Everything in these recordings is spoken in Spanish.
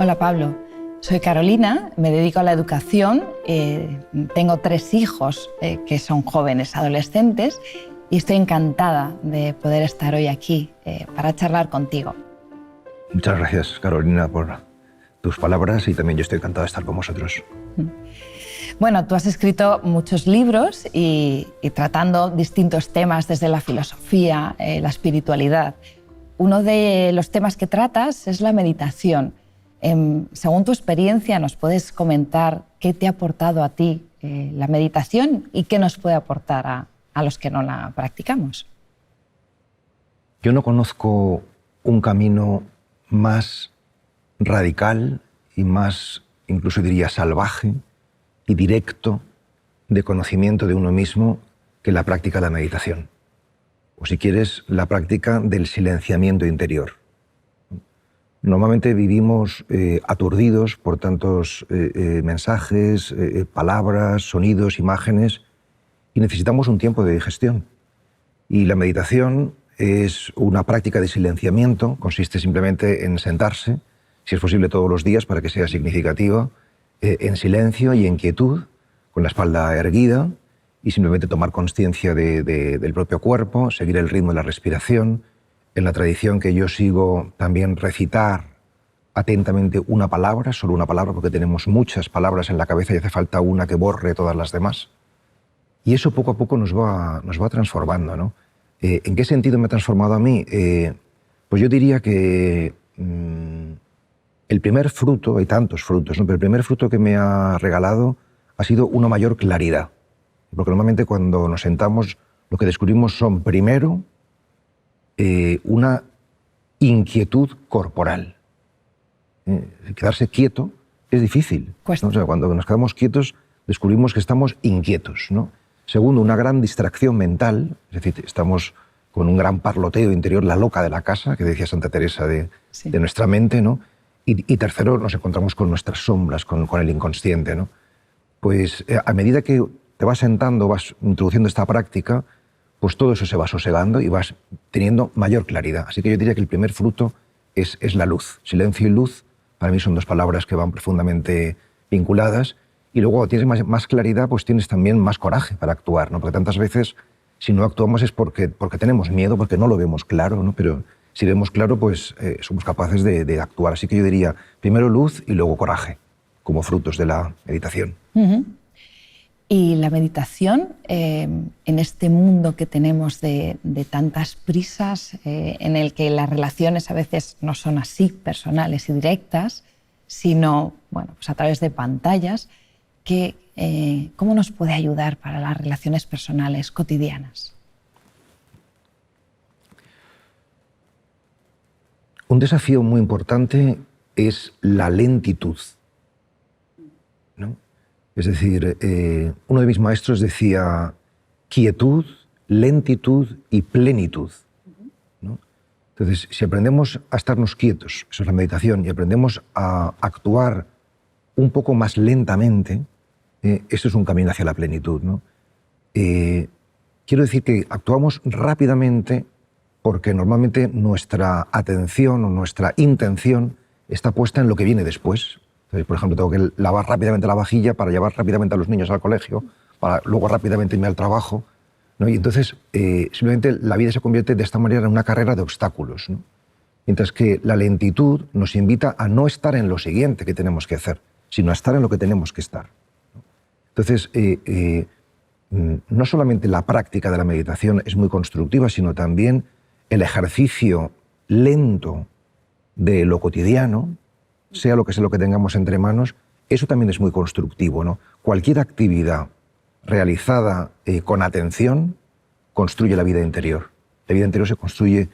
Hola Pablo, soy Carolina, me dedico a la educación, tengo 3 hijos que son jóvenes adolescentes y estoy encantada de poder estar hoy aquí para charlar contigo. Muchas gracias, Carolina, por tus palabras y también yo estoy encantado de estar con vosotros. Bueno, tú has escrito muchos libros y tratando distintos temas desde la filosofía, la espiritualidad. Uno de los temas que tratas es la meditación. Según tu experiencia, ¿nos puedes comentar qué te ha aportado a ti la meditación y qué nos puede aportar a los que no la practicamos? Yo no conozco un camino más radical y más, incluso diría, salvaje y directo de conocimiento de uno mismo que la práctica de la meditación. O si quieres, la práctica del silenciamiento interior. Normalmente vivimos aturdidos por tantos mensajes, palabras, sonidos, imágenes, y necesitamos un tiempo de digestión. Y la meditación es una práctica de silenciamiento, consiste simplemente en sentarse, si es posible todos los días para que sea significativa, en silencio y en quietud, con la espalda erguida, y simplemente tomar conciencia del propio cuerpo, seguir el ritmo de la respiración. En la tradición que yo sigo, también recitar atentamente una palabra, solo una palabra, porque tenemos muchas palabras en la cabeza y hace falta una que borre todas las demás. Y eso poco a poco nos va transformando, ¿no? ¿En qué sentido me ha transformado a mí? Pues yo diría que el primer fruto, hay tantos frutos, ¿no? Pero el primer fruto que me ha regalado ha sido una mayor claridad. Porque normalmente cuando nos sentamos lo que descubrimos son primero una inquietud corporal. Quedarse quieto es difícil, ¿no? O sea, cuando nos quedamos quietos descubrimos que estamos inquietos, ¿no? Segundo, una gran distracción mental, es decir, estamos con un gran parloteo interior, la loca de la casa, que decía Santa Teresa de nuestra mente, ¿no? Y tercero, nos encontramos con nuestras sombras, con el inconsciente, ¿no? Pues a medida que te vas sentando, vas introduciendo esta práctica, pues todo eso se va sosegando y vas teniendo mayor claridad. Así que yo diría que el primer fruto es la luz. Silencio y luz, para mí son 2 palabras que van profundamente vinculadas. Y luego, cuando tienes más claridad, pues tienes también más coraje para actuar, ¿no? Porque tantas veces, si no actuamos es porque tenemos miedo, porque no lo vemos claro, ¿no? Pero si vemos claro, pues somos capaces de actuar. Así que yo diría, primero luz y luego coraje, como frutos de la meditación. Y la meditación, en este mundo que tenemos de tantas prisas, en el que las relaciones a veces no son así personales y directas, sino bueno, pues a través de pantallas, ¿cómo nos puede ayudar para las relaciones personales cotidianas? Un desafío muy importante es la lentitud, ¿no? Es decir, uno de mis maestros decía quietud, lentitud y plenitud, ¿no? Entonces, si aprendemos a estarnos quietos, eso es la meditación, y aprendemos a actuar un poco más lentamente, esto es un camino hacia la plenitud, ¿no? Quiero decir que actuamos rápidamente porque normalmente nuestra atención o nuestra intención está puesta en lo que viene después. Entonces, por ejemplo, tengo que lavar rápidamente la vajilla para llevar rápidamente a los niños al colegio, para luego rápidamente irme al trabajo, ¿no? Y entonces simplemente la vida se convierte de esta manera en una carrera de obstáculos, ¿no? Mientras que la lentitud nos invita a no estar en lo siguiente que tenemos que hacer, sino a estar en lo que tenemos que estar, ¿no? Entonces, no solamente la práctica de la meditación es muy constructiva, sino también el ejercicio lento de lo cotidiano, sea lo que tengamos entre manos, eso también es muy constructivo, ¿no? Cualquier actividad realizada con atención construye la vida interior. La vida interior se construye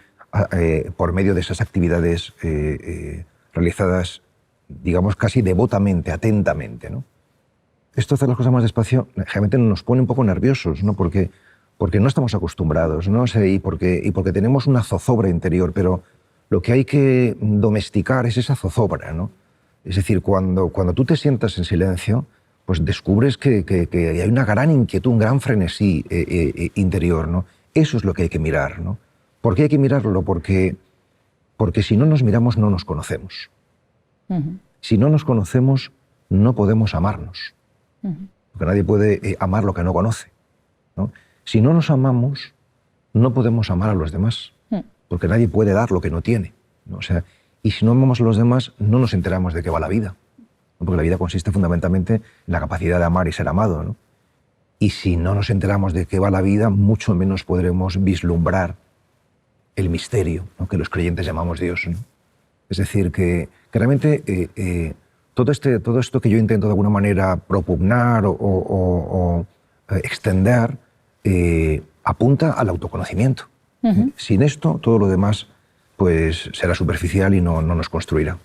por medio de esas actividades realizadas, digamos, casi devotamente, atentamente, ¿no? Esto, hacer las cosas más despacio, generalmente nos pone un poco nerviosos, ¿no? Porque no estamos acostumbrados, ¿no? Y porque tenemos una zozobra interior, pero lo que hay que domesticar es esa zozobra, ¿no? Es decir, cuando tú te sientas en silencio, pues descubres que hay una gran inquietud, un gran frenesí interior, ¿no? Eso es lo que hay que mirar, ¿no? ¿Por qué hay que mirarlo? Porque si no nos miramos no nos conocemos. si no nos conocemos, no podemos amarnos. Porque nadie puede amar lo que no conoce, ¿no? Si no nos amamos, no podemos amar a los demás, porque nadie puede dar lo que no tiene, ¿no? O sea, y si no amamos a los demás, no nos enteramos de qué va la vida, ¿no? Porque la vida consiste fundamentalmente en la capacidad de amar y ser amado, ¿no? Y si no nos enteramos de qué va la vida, mucho menos podremos vislumbrar el misterio, ¿no?, que los creyentes llamamos Dios, ¿no? Es decir, que realmente todo esto que yo intento de alguna manera propugnar o extender apunta al autoconocimiento. Sin esto, todo lo demás pues, será superficial y no nos construirá.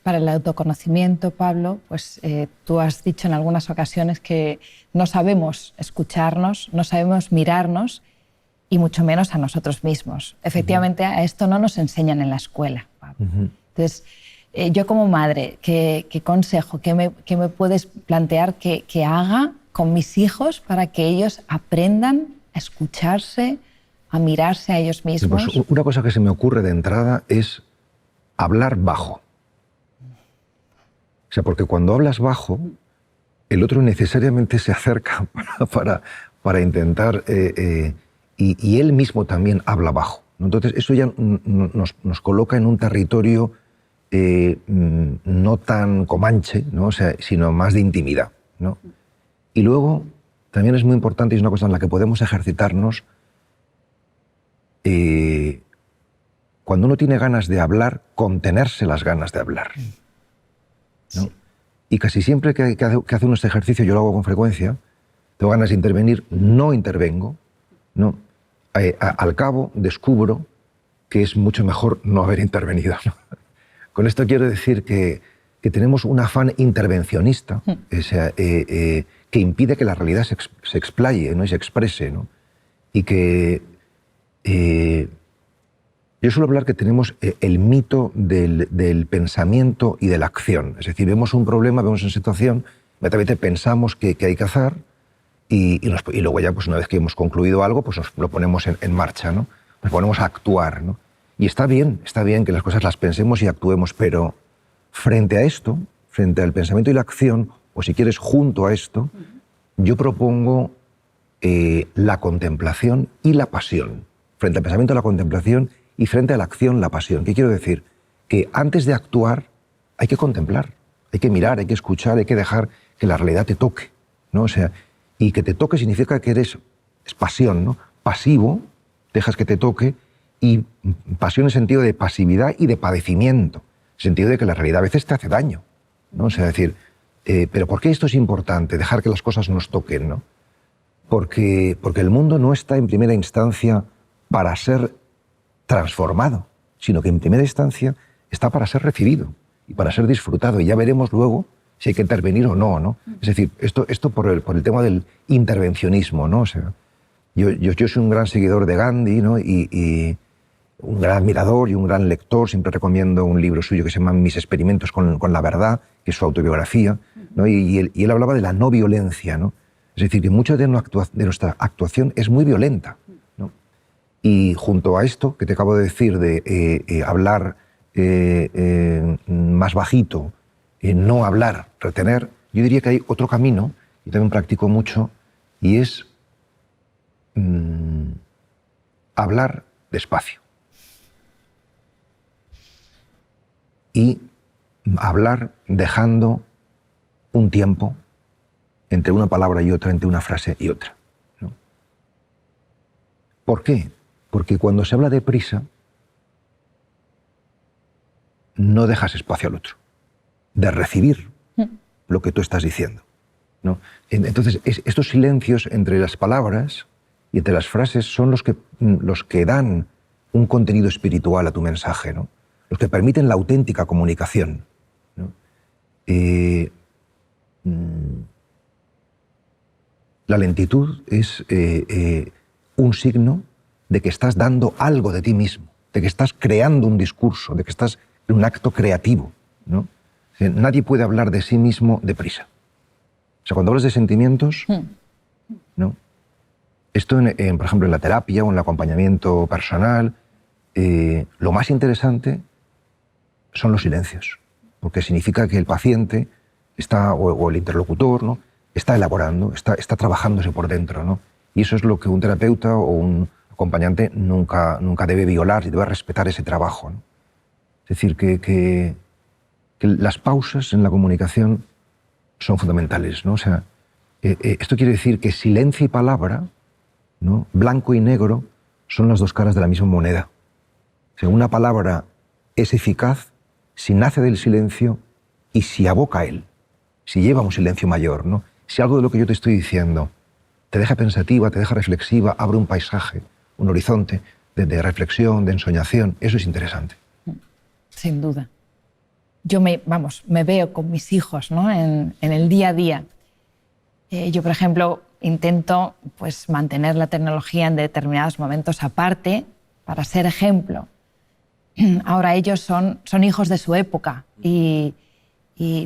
Para el autoconocimiento, Pablo, pues tú has dicho en algunas ocasiones que no sabemos escucharnos, no sabemos mirarnos y mucho menos a nosotros mismos. Efectivamente, a esto no nos enseñan en la escuela, Pablo. Entonces, yo como madre, ¿qué consejo, qué me puedes plantear que haga con mis hijos para que ellos aprendan a escucharse, a mirarse a ellos mismos? Pues una cosa que se me ocurre de entrada es hablar bajo. O sea, porque cuando hablas bajo, el otro necesariamente se acerca para intentar... y él mismo también habla bajo, ¿no? Entonces, eso ya nos coloca en un territorio no tan comanche, ¿no? O sea, sino más de intimidad, ¿no? Y luego, también es muy importante, y es una cosa en la que podemos ejercitarnos, cuando uno tiene ganas de hablar, contenerse las ganas de hablar, ¿no? Sí. Y casi siempre que hace uno este ejercicio, yo lo hago con frecuencia, tengo ganas de intervenir, no intervengo, ¿no? Al cabo descubro que es mucho mejor no haber intervenido, ¿no? Con esto quiero decir que tenemos un afán intervencionista, o sea, que impide que la realidad se explaye, ¿no?, y se exprese, ¿no? Y que yo suelo hablar que tenemos el mito del pensamiento y de la acción. Es decir, vemos un problema, vemos una situación, inmediatamente pensamos que hay que hacer y luego ya, pues una vez que hemos concluido algo, pues nos lo ponemos en marcha, ¿no? Nos ponemos a actuar, ¿no? Y está bien que las cosas las pensemos y actuemos, pero frente a esto, frente al pensamiento y la acción, o si quieres junto a esto, yo propongo la contemplación y la pasión. Frente al pensamiento, la contemplación, y frente a la acción, la pasión. ¿Qué quiero decir? Que antes de actuar hay que contemplar, hay que mirar, hay que escuchar, hay que dejar que la realidad te toque, ¿no? O sea, y que te toque significa que es pasión, ¿no? Pasivo, dejas que te toque, y pasión en el sentido de pasividad y de padecimiento, en el sentido de que la realidad a veces te hace daño, ¿no? O sea, decir, pero ¿por qué esto es importante? Dejar que las cosas nos toquen, ¿no? Porque el mundo no está en primera instancia para ser transformado, sino que en primera instancia está para ser recibido y para ser disfrutado, y ya veremos luego si hay que intervenir o no, ¿no? Es decir, esto por el tema del intervencionismo, ¿no? O sea, yo soy un gran seguidor de Gandhi, ¿no? Y un gran admirador y un gran lector. Siempre recomiendo un libro suyo que se llama Mis experimentos con la verdad, que es su autobiografía, ¿no? Y él hablaba de la no violencia, ¿no? Es decir, que mucha de nuestra actuación es muy violenta, ¿no? Y junto a esto que te acabo de decir, de hablar más bajito, no hablar, retener, yo diría que hay otro camino, y también practico mucho, y es hablar despacio. Y hablar dejando un tiempo entre una palabra y otra, entre una frase y otra, ¿no? ¿Por qué? Porque cuando se habla deprisa, no dejas espacio al otro de recibir lo que tú estás diciendo, ¿no? Entonces, estos silencios entre las palabras y entre las frases son los que dan un contenido espiritual a tu mensaje, ¿no? Los que permiten la auténtica comunicación, ¿no? La lentitud es un signo de que estás dando algo de ti mismo, de que estás creando un discurso, de que estás en un acto creativo, ¿no? Nadie puede hablar de sí mismo deprisa. O sea, cuando hablas de sentimientos, ¿no? Esto, por ejemplo, en la terapia o en el acompañamiento personal, lo más interesante son los silencios. porque significa que el paciente está, o el interlocutor, ¿no?, está elaborando, está trabajándose por dentro, ¿no? Y eso es lo que un terapeuta o un acompañante nunca debe violar y debe respetar ese trabajo, ¿no? Es decir, que las pausas en la comunicación son fundamentales, ¿no? O sea, esto quiere decir que silencio y palabra, ¿no?, blanco y negro, son las dos caras de la misma moneda. O sea, una palabra es eficaz si nace del silencio y si aboca a él, si lleva un silencio mayor, ¿no? Si algo de lo que yo te estoy diciendo te deja pensativa, te deja reflexiva, abre un paisaje, un horizonte de reflexión, de ensoñación, eso es interesante. Sin duda. Yo me veo con mis hijos, ¿no?, en el día a día. Yo, por ejemplo, intento pues, mantener la tecnología en determinados momentos aparte para ser ejemplo. Ahora ellos son hijos de su época y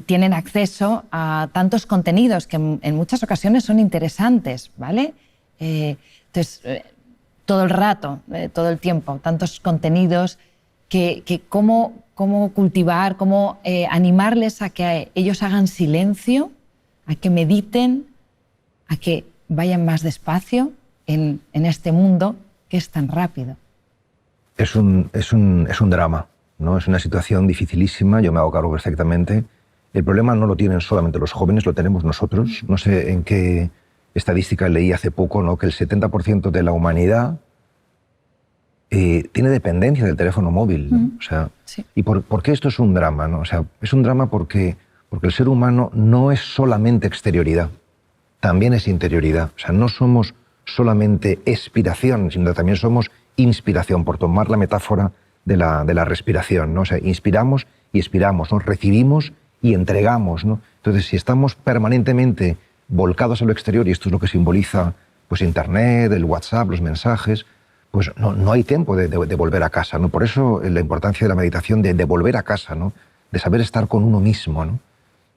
tienen acceso a tantos contenidos que en muchas ocasiones son interesantes, ¿vale? Entonces, todo el rato, todo el tiempo, tantos contenidos que cómo cultivar, cómo animarles a que ellos hagan silencio, a que mediten, a que vayan más despacio en este mundo que es tan rápido. Es un drama, ¿no? Es una situación dificilísima, yo me hago cargo perfectamente. El problema no lo tienen solamente los jóvenes, lo tenemos nosotros. No sé en qué estadística leí hace poco, ¿no?, que el 70% de la humanidad tiene dependencia del teléfono móvil, ¿no? O sea, sí. ¿Y por qué esto es un drama, ¿no? O sea, es un drama porque el ser humano no es solamente exterioridad, también es interioridad. O sea, no somos solamente expiración, sino también somos inspiración, por tomar la metáfora de la respiración, ¿no? O sea, inspiramos y expiramos, ¿no? Recibimos y entregamos, ¿no? Entonces, si estamos permanentemente volcados a lo exterior, y esto es lo que simboliza pues, Internet, el WhatsApp, los mensajes, pues no hay tiempo de volver a casa, ¿no? Por eso la importancia de la meditación, de volver a casa, ¿no?, de saber estar con uno mismo, ¿no?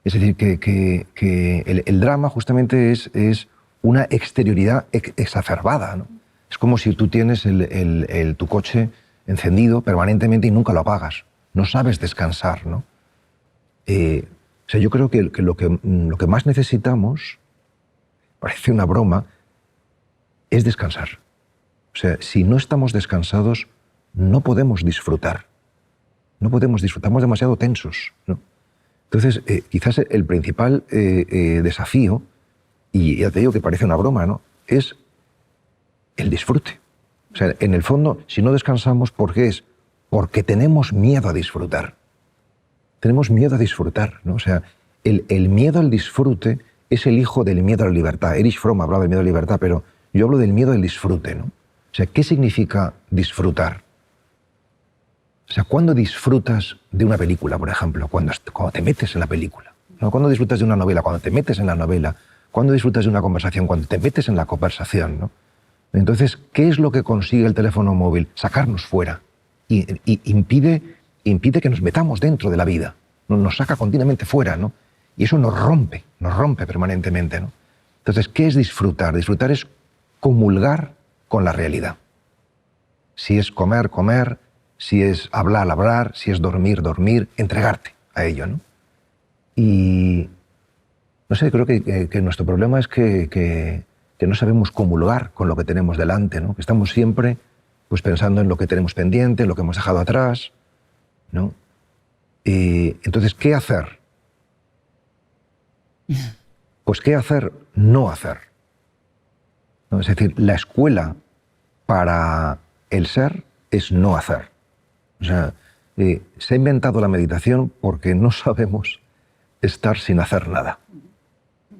Es decir, que el drama justamente es una exterioridad exacerbada, ¿no? Es como si tú tienes tu coche encendido permanentemente y nunca lo apagas. No sabes descansar, ¿no? O sea, yo creo que lo que más necesitamos, parece una broma, es descansar. O sea, si no estamos descansados, no podemos disfrutar. No podemos disfrutar, estamos demasiado tensos, ¿no? Entonces, quizás el principal desafío, y ya te digo que parece una broma, ¿no?, es el disfrute. O sea, en el fondo, si no descansamos, ¿por qué es? Porque tenemos miedo a disfrutar. Tenemos miedo a disfrutar, ¿no? O sea, el miedo al disfrute es el hijo del miedo a la libertad. Erich Fromm hablaba del miedo a la libertad, pero yo hablo del miedo al disfrute, ¿no? O sea, ¿qué significa disfrutar? O sea, ¿cuándo disfrutas de una película, por ejemplo? Cuando te metes en la película, ¿no? ¿Cuándo disfrutas de una novela? Cuando te metes en la novela. ¿Cuándo disfrutas de una conversación? Cuando te metes en la conversación, ¿no? Entonces, ¿qué es lo que consigue el teléfono móvil? Sacarnos fuera. Y impide que nos metamos dentro de la vida. Nos saca continuamente fuera, ¿no? Y eso nos rompe permanentemente, ¿no? Entonces, ¿qué es disfrutar? Disfrutar es comulgar con la realidad. Si es comer, comer, si es hablar, hablar, si es dormir, dormir, entregarte a ello, ¿no? Y no sé, creo que nuestro problema es que no sabemos comulgar con lo que tenemos delante, ¿no? Que estamos siempre pues, pensando en lo que tenemos pendiente, en lo que hemos dejado atrás, ¿no? Entonces, ¿qué hacer? Pues ¿qué hacer? No hacer, ¿no? Es decir, la escuela para el ser es no hacer. O sea, se ha inventado la meditación porque no sabemos estar sin hacer nada,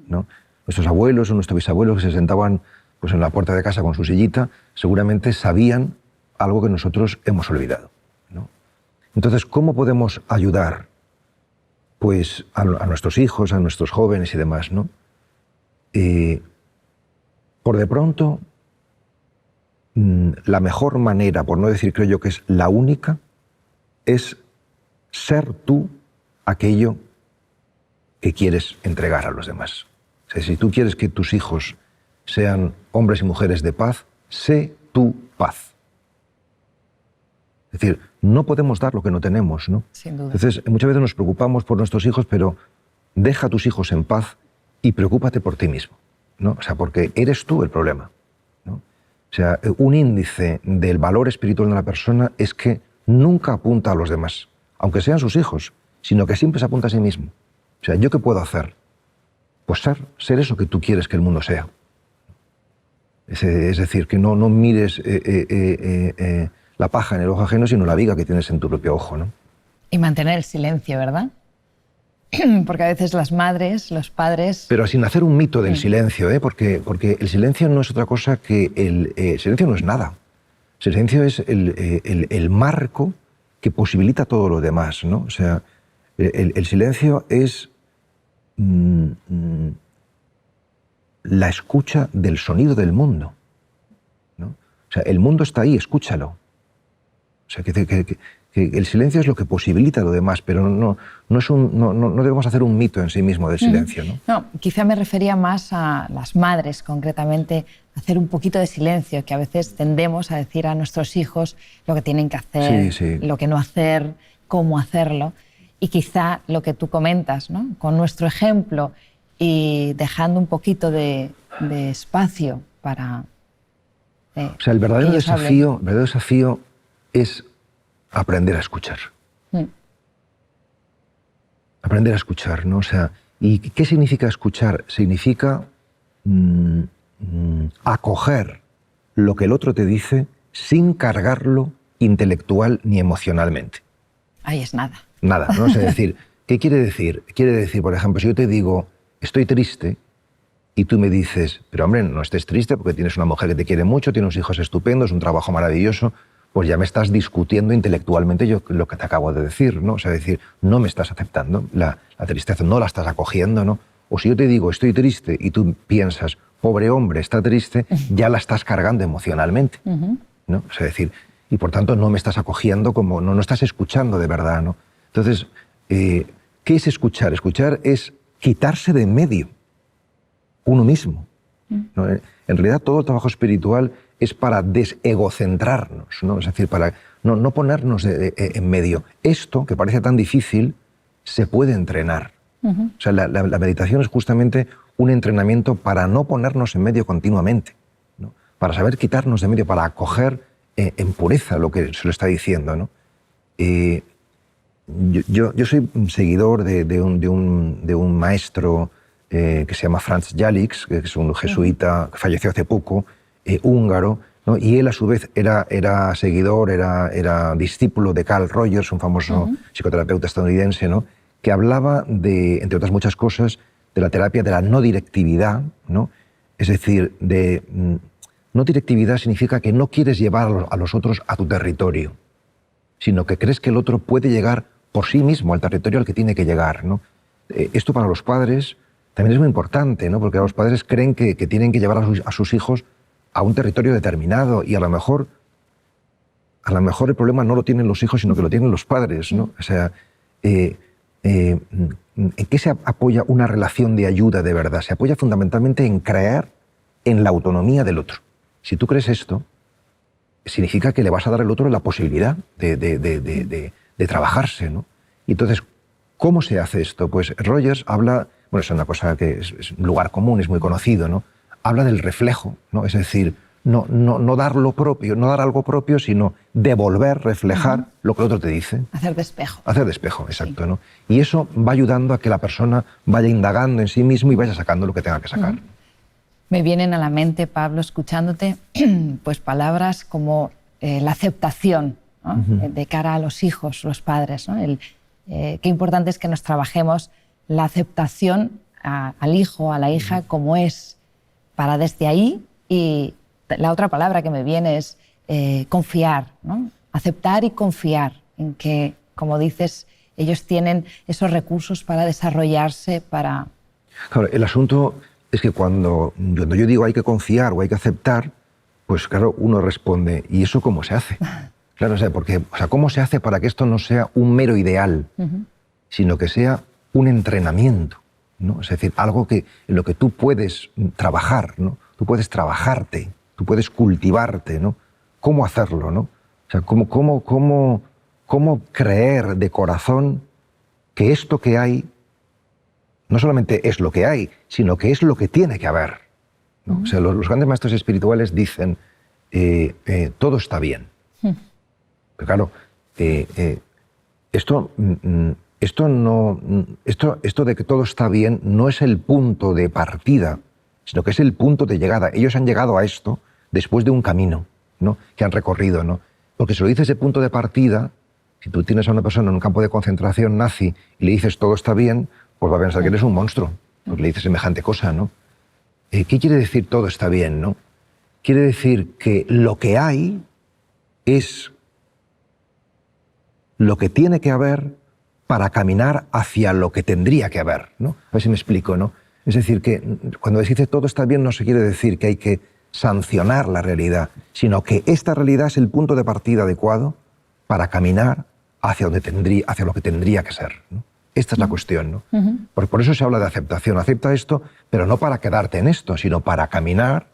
¿no? Nuestros abuelos o nuestros bisabuelos que se sentaban pues, en la puerta de casa con su sillita, seguramente sabían algo que nosotros hemos olvidado, ¿no? Entonces, ¿cómo podemos ayudar pues, a nuestros hijos, a nuestros jóvenes y demás, ¿no? Por de pronto, la mejor manera, por no decir creo yo que es la única, es ser tú aquello que quieres entregar a los demás. O sea, si tú quieres que tus hijos sean hombres y mujeres de paz, sé tu paz. Es decir, no podemos dar lo que no tenemos, ¿no? Sin duda. Entonces, muchas veces nos preocupamos por nuestros hijos, pero deja a tus hijos en paz y preocúpate por ti mismo, ¿no? O sea, porque eres tú el problema, ¿no? O sea, un índice del valor espiritual de una persona es que nunca apunta a los demás, aunque sean sus hijos, sino que siempre se apunta a sí mismo. O sea, ¿yo qué puedo hacer? Pues ser eso que tú quieres que el mundo sea. Es decir, que no mires la paja en el ojo ajeno, sino la viga que tienes en tu propio ojo, ¿no? Y mantener el silencio, ¿verdad? Porque a veces las madres, los padres... Pero sin hacer un mito del silencio, ¿eh? Porque el silencio no es otra cosa que... El silencio no es nada. El silencio es el marco que posibilita todo lo demás, ¿no? O sea, el silencio es la escucha del sonido del mundo, ¿no? O sea, el mundo está ahí, escúchalo. O sea, que el silencio es lo que posibilita lo demás, pero no debemos hacer un mito en sí mismo del silencio, ¿no? No, quizá me refería más a las madres, concretamente, hacer un poquito de silencio, que a veces tendemos a decir a nuestros hijos lo que tienen que hacer, sí. lo que no hacer, cómo hacerlo. Y quizá lo que tú comentas, ¿no? Con nuestro ejemplo y dejando un poquito de espacio para... o sea, el verdadero desafío es aprender a escuchar. Aprender a escuchar, ¿no? O sea, ¿y qué significa escuchar? Significa acoger lo que el otro te dice sin cargarlo intelectual ni emocionalmente. Ahí es nada. Nada, ¿no? O sea, decir, ¿qué quiere decir? Quiere decir, por ejemplo, si yo te digo, estoy triste, y tú me dices, pero hombre, no estés triste porque tienes una mujer que te quiere mucho, tienes unos hijos estupendos, un trabajo maravilloso, pues ya me estás discutiendo intelectualmente yo lo que te acabo de decir, ¿no? O sea, decir, no me estás aceptando la tristeza, no la estás acogiendo, ¿no? O si yo te digo, estoy triste, y tú piensas, pobre hombre, está triste, ya la estás cargando emocionalmente, ¿no? O sea, decir, y por tanto no me estás acogiendo como, no estás escuchando de verdad, ¿no? Entonces, ¿qué es escuchar? Escuchar es quitarse de en medio uno mismo, ¿no? En realidad todo el trabajo espiritual es para desegocentrarnos, ¿no? Es decir, para no ponernos en medio. Esto, que parece tan difícil, se puede entrenar. O sea, la meditación es justamente un entrenamiento para no ponernos en medio continuamente, ¿no? Para saber quitarnos de medio, para acoger en pureza lo que se lo está diciendo, ¿no? Yo soy seguidor de un maestro que se llama Franz Jalix, que es un jesuita que falleció hace poco, húngaro, ¿no? Y él a su vez era seguidor, era discípulo de Carl Rogers, un famoso psicoterapeuta estadounidense, ¿no? Que hablaba de, entre otras muchas cosas, de la terapia de la no directividad, ¿no? Es decir, no directividad significa que no quieres llevar a los otros a tu territorio, sino que crees que el otro puede llegar por sí mismo al territorio al que tiene que llegar, ¿no? Esto para los padres también es muy importante, ¿no? Porque los padres creen que tienen que llevar a sus hijos a un territorio determinado y a lo mejor el problema no lo tienen los hijos, sino que lo tienen los padres, ¿no? O sea, ¿en qué se apoya una relación de ayuda de verdad? Se apoya fundamentalmente en creer en la autonomía del otro. Si tú crees esto, significa que le vas a dar al otro la posibilidad de trabajarse, ¿no? Y entonces, ¿cómo se hace esto? Pues Rogers habla, bueno, es una cosa que es un lugar común, es muy conocido, ¿no? Habla del reflejo, ¿no? Es decir, no dar lo propio, no dar algo propio, sino devolver, reflejar lo que el otro te dice. Hacer de espejo. Hacer de espejo, exacto, ¿no? Y eso va ayudando a que la persona vaya indagando en sí mismo y vaya sacando lo que tenga que sacar. Me vienen a la mente, Pablo, escuchándote, pues palabras como la aceptación, ¿no? De cara a los hijos, los padres, ¿no? Qué importante es que nos trabajemos la aceptación al hijo, a la hija, como es, para desde ahí. Y la otra palabra que me viene es confiar, ¿no? Aceptar y confiar en que, como dices, ellos tienen esos recursos para desarrollarse, para... Claro, el asunto es que cuando yo digo hay que confiar o hay que aceptar, pues claro, uno responde, ¿y eso cómo se hace? Claro, o sea, ¿cómo se hace para que esto no sea un mero ideal, sino que sea un entrenamiento, ¿no? Es decir, algo en lo que tú puedes trabajar, ¿no? Tú puedes trabajarte, tú puedes cultivarte, ¿no? ¿Cómo hacerlo, no? O sea, ¿cómo cómo creer de corazón que esto que hay no solamente es lo que hay, sino que es lo que tiene que haber, ¿no? O sea, los grandes maestros espirituales dicen, todo está bien. Pero claro, esto de que todo está bien no es el punto de partida, sino que es el punto de llegada. Ellos han llegado a esto después de un camino, ¿no?, que han recorrido, ¿no? Porque si lo dices de punto de partida, si tú tienes a una persona en un campo de concentración nazi y le dices todo está bien, pues va a pensar que eres un monstruo, porque le dices semejante cosa, ¿no? ¿Qué quiere decir todo está bien, no? Quiere decir que lo que hay es lo que tiene que haber para caminar hacia lo que tendría que haber, ¿no? A ver si me explico, ¿no? Es decir, que cuando se dice todo está bien no se quiere decir que hay que sancionar la realidad, sino que esta realidad es el punto de partida adecuado para caminar hacia lo que tendría que ser, ¿no? Esta es la cuestión, ¿no? Por eso se habla de aceptación. Acepta esto, pero no para quedarte en esto, sino para caminar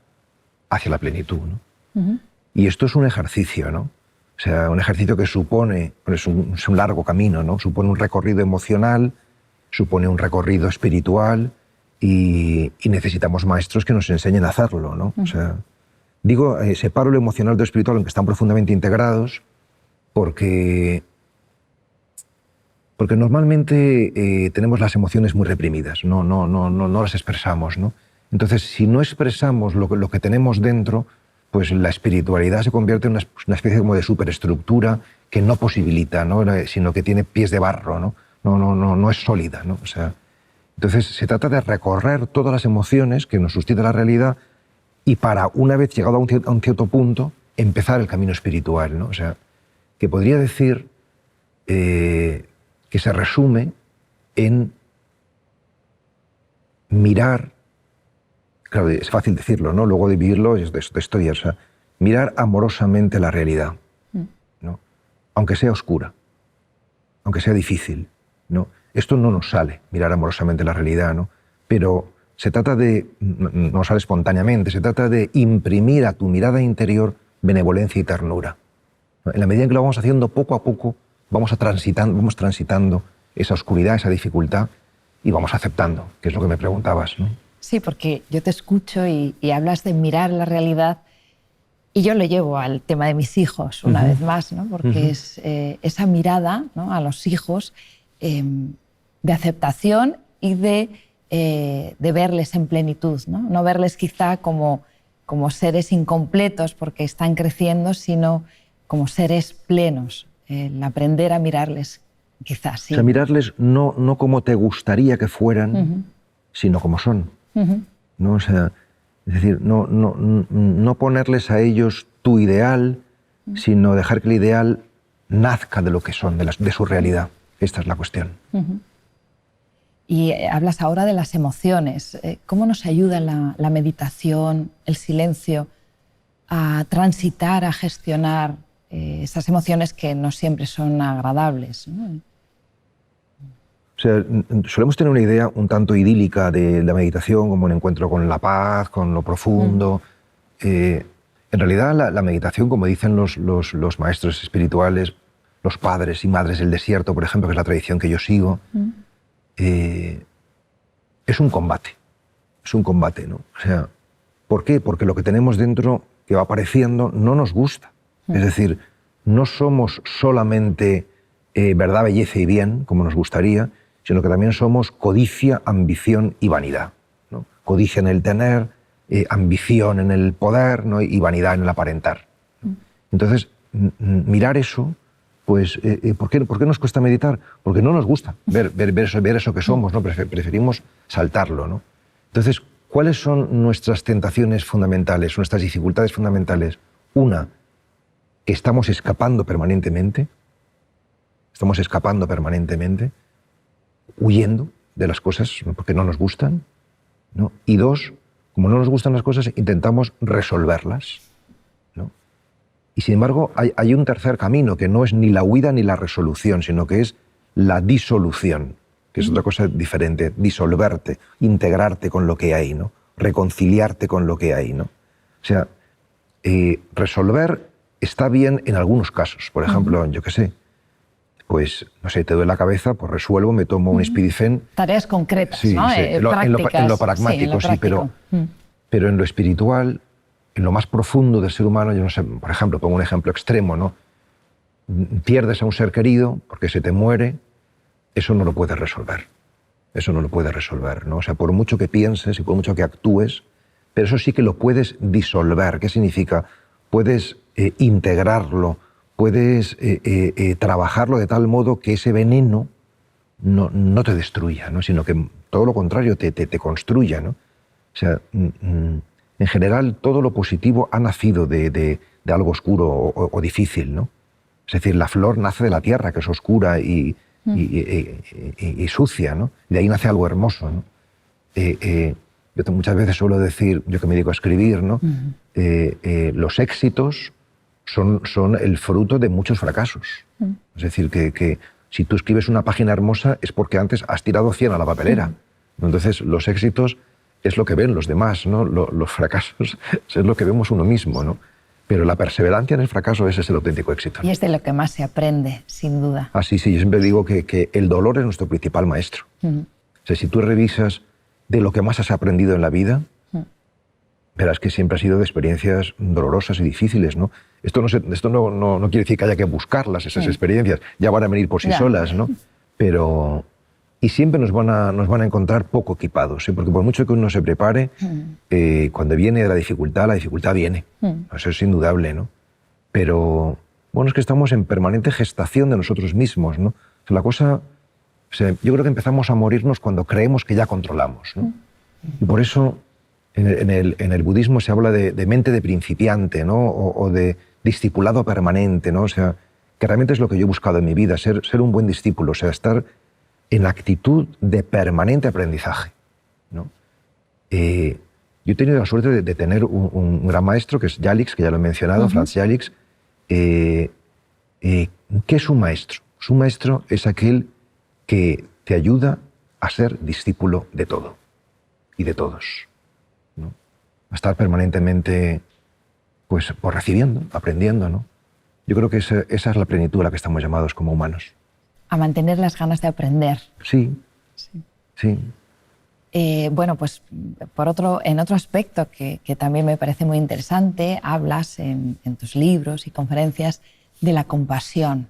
hacia la plenitud, ¿no? Y esto es un ejercicio, ¿no? O sea, un ejercicio que supone, es un largo camino, ¿no? Supone un recorrido emocional, supone un recorrido espiritual y necesitamos maestros que nos enseñen a hacerlo, ¿no? O sea, digo, separo lo emocional de lo espiritual, aunque están profundamente integrados, porque normalmente tenemos las emociones muy reprimidas, no las expresamos, ¿no? Entonces, si no expresamos lo que tenemos dentro, pues la espiritualidad se convierte en una especie como de superestructura que no posibilita, ¿no?, sino que tiene pies de barro, ¿no? No es sólida, ¿no? O sea, entonces se trata de recorrer todas las emociones que nos suscita la realidad y para, una vez llegado a un cierto punto, empezar el camino espiritual, ¿no? O sea, que podría decir que se resume en mirar, claro, es fácil decirlo, ¿no? Luego de vivirlo es de historia, o sea, mirar amorosamente la realidad, ¿no? Aunque sea oscura, aunque sea difícil, ¿no? Esto no nos sale, mirar amorosamente la realidad, ¿no? Pero se trata de, no sale espontáneamente, se trata de imprimir a tu mirada interior benevolencia y ternura. En la medida en que lo vamos haciendo, poco a poco, vamos transitando esa oscuridad, esa dificultad, y vamos aceptando, que es lo que me preguntabas, ¿no? Sí, porque yo te escucho y hablas de mirar la realidad y yo lo llevo al tema de mis hijos una vez más, ¿no? Porque es esa mirada, ¿no?, a los hijos de aceptación y de verles en plenitud, ¿no? No verles quizá como seres incompletos porque están creciendo, sino como seres plenos. El aprender a mirarles quizás, sí. O sea, mirarles no como te gustaría que fueran, sino como son. ¿No? O sea, es decir, no ponerles a ellos tu ideal, sino dejar que el ideal nazca de lo que son, de su realidad. Esta es la cuestión. Y hablas ahora de las emociones. ¿Cómo nos ayuda la meditación, el silencio, a transitar, a gestionar esas emociones que no siempre son agradables, ¿no? O sea, solemos tener una idea un tanto idílica de la meditación como un encuentro con la paz, con lo profundo. En realidad, la meditación, como dicen los maestros espirituales, los padres y madres del desierto, por ejemplo, que es la tradición que yo sigo, es un combate. Es un combate, ¿no? O sea, ¿por qué? Porque lo que tenemos dentro que va apareciendo no nos gusta. Es decir, no somos solamente verdad, belleza y bien, como nos gustaría, sino que también somos codicia, ambición y vanidad, ¿no? Codicia en el tener, ambición en el poder, ¿no?, y vanidad en el aparentar. Entonces, mirar eso, pues, ¿por qué nos cuesta meditar? Porque no nos gusta ver eso que somos, ¿no? Preferimos saltarlo, ¿no? Entonces, ¿cuáles son nuestras tentaciones fundamentales, nuestras dificultades fundamentales? Una, que estamos escapando permanentemente, huyendo de las cosas porque no nos gustan, ¿no? Y dos, como no nos gustan las cosas, intentamos resolverlas, ¿no? Y sin embargo, hay un tercer camino que no es ni la huida ni la resolución, sino que es la disolución, que es otra cosa diferente, disolverte, integrarte con lo que hay, ¿no? Reconciliarte con lo que hay, ¿no? O sea, resolver está bien en algunos casos. Por ejemplo, yo qué sé, pues, no sé, te duele la cabeza, pues resuelvo, me tomo un Spidifen. Tareas concretas, Sí, ¿no? sí, en lo pragmático, sí, práctico. pero en lo espiritual, en lo más profundo del ser humano, yo no sé, por ejemplo, pongo un ejemplo extremo, ¿no? Pierdes a un ser querido porque se te muere, eso no lo puedes resolver. Eso no lo puedes resolver, ¿no? O sea, por mucho que pienses y por mucho que actúes, pero eso sí que lo puedes disolver. ¿Qué significa? Puedes integrarlo, puedes trabajarlo de tal modo que ese veneno no te destruya, ¿no? Sino que todo lo contrario, te construya, ¿no? O sea, en general, todo lo positivo ha nacido de algo oscuro o difícil, ¿no? Es decir, la flor nace de la tierra, que es oscura y sucia, ¿no? De ahí nace algo hermoso, ¿no? Yo muchas veces suelo decir, yo que me dedico a escribir, ¿no? Los éxitos son el fruto de muchos fracasos. Es decir, que si tú escribes una página hermosa es porque antes has tirado 100 a la papelera. Entonces, los éxitos es lo que ven los demás, ¿no? Los fracasos es lo que vemos uno mismo, ¿no? Pero la perseverancia en el fracaso, ese es el auténtico éxito, ¿no? Y es de lo que más se aprende, sin duda. Ah, sí, yo siempre digo que el dolor es nuestro principal maestro. O sea, si tú revisas de lo que más has aprendido en la vida, verás que siempre ha sido de experiencias dolorosas y difíciles, ¿no? Esto no quiere decir que haya que buscarlas, esas experiencias, ya van a venir por sí solas, ¿no? Pero... Y siempre nos van a encontrar poco equipados, ¿sí? Porque por mucho que uno se prepare, cuando viene la dificultad viene. Eso es indudable, ¿no? Pero, bueno, es que estamos en permanente gestación de nosotros mismos, ¿no? O sea, la cosa... O sea, yo creo que empezamos a morirnos cuando creemos que ya controlamos, ¿no? Y por eso en el budismo se habla de mente de principiante, ¿no? O de discipulado permanente, ¿no? O sea, que realmente es lo que yo he buscado en mi vida, ser un buen discípulo, o sea, estar en la actitud de permanente aprendizaje, ¿no? Yo he tenido la suerte de tener un gran maestro, que es Jalix, que ya lo he mencionado, Franz Jalix. ¿Qué es un maestro? Un maestro es aquel que te ayuda a ser discípulo de todo y de todos, ¿no? A estar permanentemente pues recibiendo, aprendiendo, ¿no? Yo creo que esa es la plenitud a la que estamos llamados como humanos. A mantener las ganas de aprender. Sí. Bueno, pues en otro aspecto que también me parece muy interesante, hablas en tus libros y conferencias de la compasión.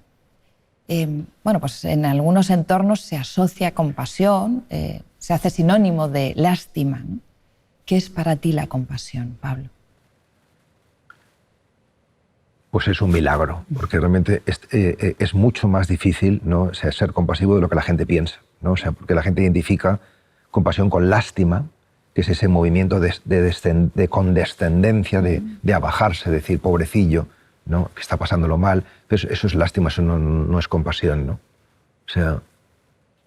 Bueno, pues en algunos entornos se asocia compasión, se hace sinónimo de lástima, ¿no? ¿Qué es para ti la compasión, Pablo? Pues es un milagro, porque realmente es mucho más difícil, ¿no? O sea, ser compasivo de lo que la gente piensa, ¿no? O sea, porque la gente identifica compasión con lástima, que es ese movimiento de condescendencia, de abajarse, de decir, pobrecillo, ¿no? Que está pasándolo mal. Pero eso es lástima, eso no es compasión, ¿no? O sea,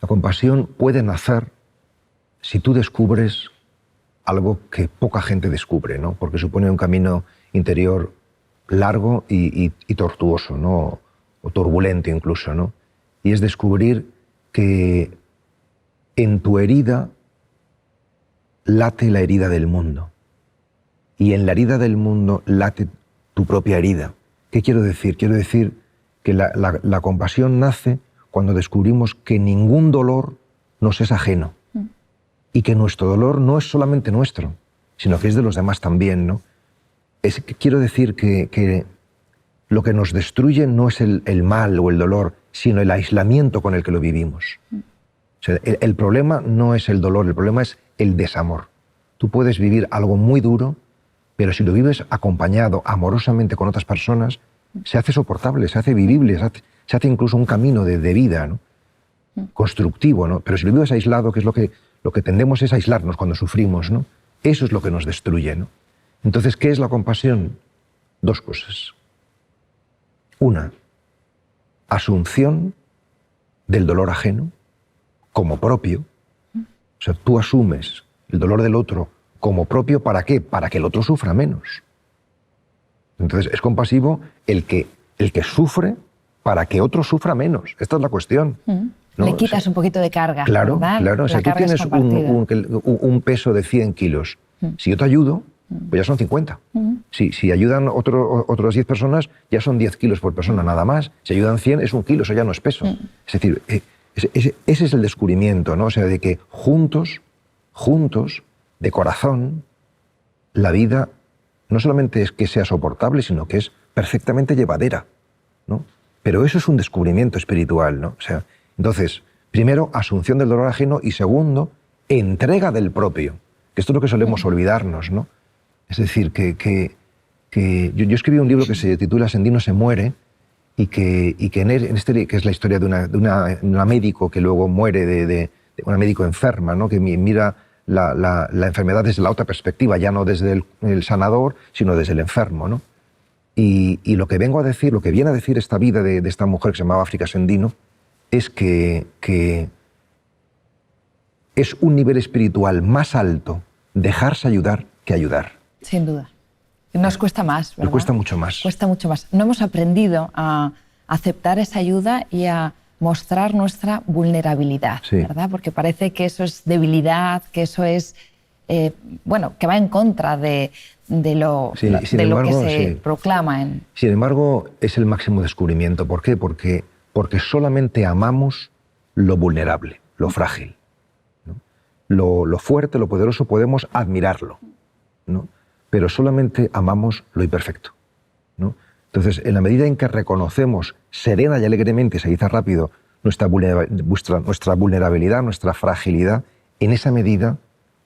la compasión puede nacer si tú descubres algo que poca gente descubre, ¿no? Porque supone un camino interior largo y tortuoso, ¿no? O turbulento incluso, ¿no? Y es descubrir que en tu herida late la herida del mundo. Y en la herida del mundo late tu propia herida. ¿Qué quiero decir? Quiero decir que la compasión nace cuando descubrimos que ningún dolor nos es ajeno. Y que nuestro dolor no es solamente nuestro, sino que es de los demás también, ¿no? Quiero decir que lo que nos destruye no es el mal o el dolor, sino el aislamiento con el que lo vivimos. O sea, el problema no es el dolor, el problema es el desamor. Tú puedes vivir algo muy duro, pero si lo vives acompañado amorosamente con otras personas, se hace soportable, se hace vivible, se hace incluso un camino de vida, ¿no? Constructivo, ¿no? Pero si lo vives aislado, que es lo que tendemos es aislarnos cuando sufrimos, ¿no? Eso es lo que nos destruye, ¿no? Entonces, ¿qué es la compasión? Dos cosas. Una, asunción del dolor ajeno como propio. O sea, tú asumes el dolor del otro como propio, ¿para qué? Para que el otro sufra menos. Entonces, es compasivo el que sufre para que otro sufra menos. Esta es la cuestión. ¿No? Le quitas un poquito de carga, claro, ¿verdad? Claro, o sea, tú tienes un peso de 100 kilos. Si yo te ayudo, pues ya son 50. Si ayudan otros 10 personas, ya son 10 kilos por persona, nada más. Si ayudan 100, es 1 kilo, eso ya no es peso. Es decir, ese es el descubrimiento, ¿no? O sea, de que juntos, de corazón, la vida no solamente es que sea soportable, sino que es perfectamente llevadera, ¿no? Pero eso es un descubrimiento espiritual, ¿no? O sea, entonces, primero, asunción del dolor ajeno, y segundo, entrega del propio, que esto es lo que solemos olvidarnos, ¿no? Es decir, que yo escribí un libro que se titula Sendino se muere, y que es la historia de una médico que luego muere, de una médico enferma, ¿no? Que mira la enfermedad desde la otra perspectiva, ya no desde el sanador, sino desde el enfermo, ¿no? Y lo que vengo a decir, lo que viene a decir esta vida de esta mujer que se llamaba África Sendino, es que es un nivel espiritual más alto dejarse ayudar que ayudar. Sin duda. Nos cuesta más, ¿verdad? Nos cuesta mucho más. Cuesta mucho más. No hemos aprendido a aceptar esa ayuda y a mostrar nuestra vulnerabilidad, sí, ¿verdad? Porque parece que eso es debilidad, que eso es, bueno, que va en contra de lo que se proclama. Sin embargo, es el máximo descubrimiento. ¿Por qué? Porque solamente amamos lo vulnerable, lo frágil, ¿no? Lo fuerte, lo poderoso, podemos admirarlo, ¿no? Pero solamente amamos lo imperfecto, ¿no? Entonces, en la medida en que reconocemos serena y alegremente, se dice rápido, nuestra vulnerabilidad, nuestra fragilidad, en esa medida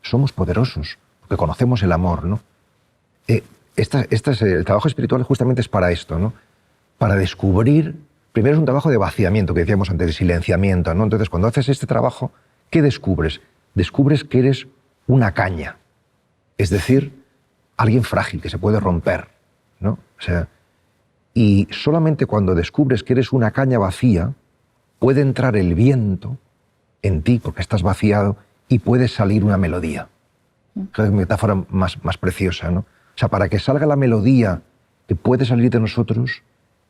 somos poderosos, porque conocemos el amor, ¿no? El trabajo espiritual justamente es para esto, ¿no? Para descubrir. Primero es un trabajo de vaciamiento, que decíamos antes, de silenciamiento, ¿no? Entonces, cuando haces este trabajo, ¿qué descubres? Descubres que eres una caña, es decir, alguien frágil, que se puede romper, ¿no? O sea, y solamente cuando descubres que eres una caña vacía, puede entrar el viento en ti, porque estás vaciado, y puede salir una melodía. Es la metáfora más preciosa, ¿no? O sea, para que salga la melodía que puede salir de nosotros,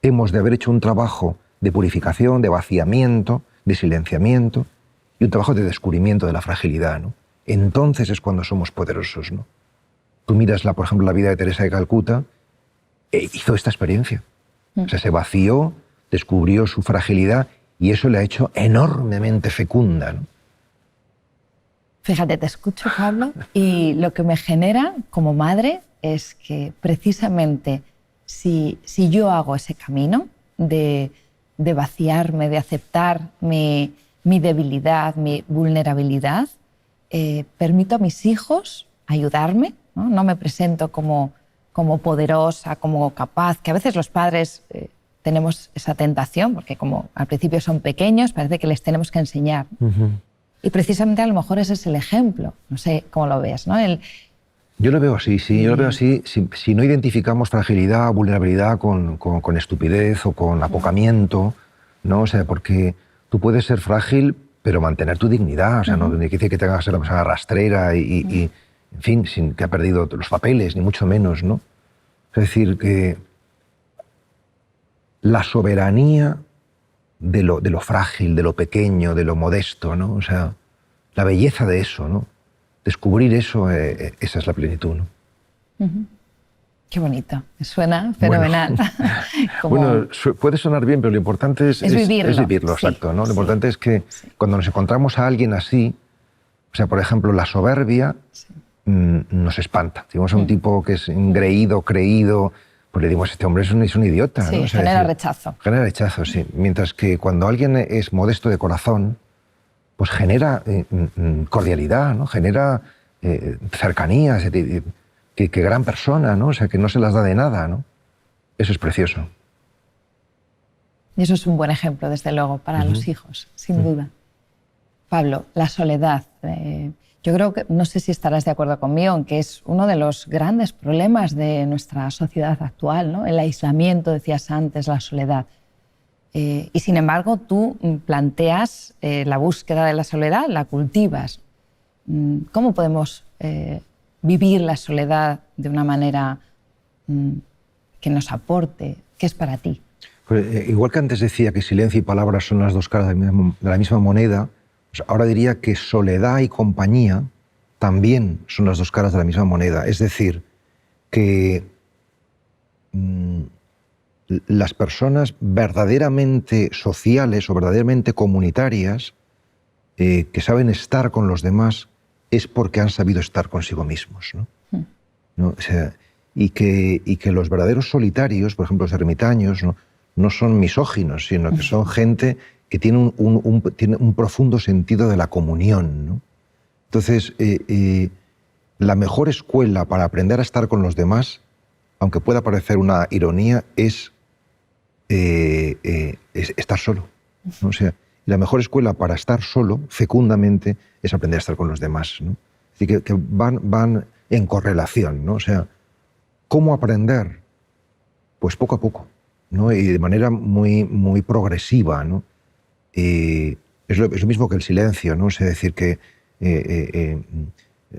hemos de haber hecho un trabajo de purificación, de vaciamiento, de silenciamiento, y un trabajo de descubrimiento de la fragilidad, ¿no? Entonces es cuando somos poderosos, ¿no? Tú miras, por ejemplo, la vida de Teresa de Calcuta, hizo esta experiencia. O sea, se vació, descubrió su fragilidad, y eso le ha hecho enormemente fecunda, ¿no? Fíjate, te escucho, Pablo, y lo que me genera como madre es que precisamente si yo hago ese camino de vaciarme, de aceptar mi debilidad, mi vulnerabilidad, permito a mis hijos ayudarme, ¿no? No me presento como poderosa, como capaz, que a veces los padres tenemos esa tentación, porque como al principio son pequeños, parece que les tenemos que enseñar. Y precisamente a lo mejor ese es el ejemplo. No sé cómo lo ves, ¿no? Yo lo veo así, sí. Yo lo veo así. Si no identificamos fragilidad, vulnerabilidad con estupidez o con apocamiento, ¿no? O sea, porque tú puedes ser frágil, pero mantener tu dignidad. O sea, no quiere decir que tengas que ser una persona rastrera y en fin, sin que ha perdido los papeles, ni mucho menos, ¿no? Es decir, que la soberanía de lo frágil, de lo pequeño, de lo modesto, ¿no? O sea, la belleza de eso, ¿no? Descubrir eso, esa es la plenitud, ¿no? Qué bonito, suena fenomenal. Bueno, puede sonar bien, pero lo importante es vivirlo, sí, exacto, ¿no? Lo importante es que cuando nos encontramos a alguien así, o sea, por ejemplo, la soberbia nos espanta. Si vemos a un tipo que es engreído, creído, pues le digo, este hombre es un idiota, sí, ¿no? O sea, genera rechazo. Genera rechazo, sí. Mientras que cuando alguien es modesto de corazón, pues genera cordialidad, ¿no? Genera cercanía, que gran persona, ¿no? O sea, que no se las da de nada, ¿no? Eso es precioso. Y eso es un buen ejemplo, desde luego, para los hijos, sin duda. Pablo, la soledad. Yo creo que, no sé si estarás de acuerdo conmigo, en que es uno de los grandes problemas de nuestra sociedad actual, ¿no? El aislamiento, decías antes, la soledad. Y sin embargo, tú planteas la búsqueda de la soledad, la cultivas. ¿Cómo podemos vivir la soledad de una manera que nos aporte? ¿Qué es para ti? Pues, igual que antes decía que silencio y palabras son las dos caras de la misma moneda, pues ahora diría que soledad y compañía también son las dos caras de la misma moneda. Es decir, que las personas verdaderamente sociales o verdaderamente comunitarias que saben estar con los demás es porque han sabido estar consigo mismos, ¿no? ¿No? O sea, y que los verdaderos solitarios, por ejemplo los ermitaños, no son misóginos, sino que son gente que tiene un profundo sentido de la comunión, ¿no? Entonces, la mejor escuela para aprender a estar con los demás, aunque pueda parecer una ironía, es estar solo, ¿no? O sea, la mejor escuela para estar solo, fecundamente, es aprender a estar con los demás, ¿no? Es decir, que van en correlación, ¿no? O sea, ¿cómo aprender? Pues poco a poco, ¿no? Y de manera muy progresiva, ¿no? Es lo mismo que el silencio, ¿no? Es decir, que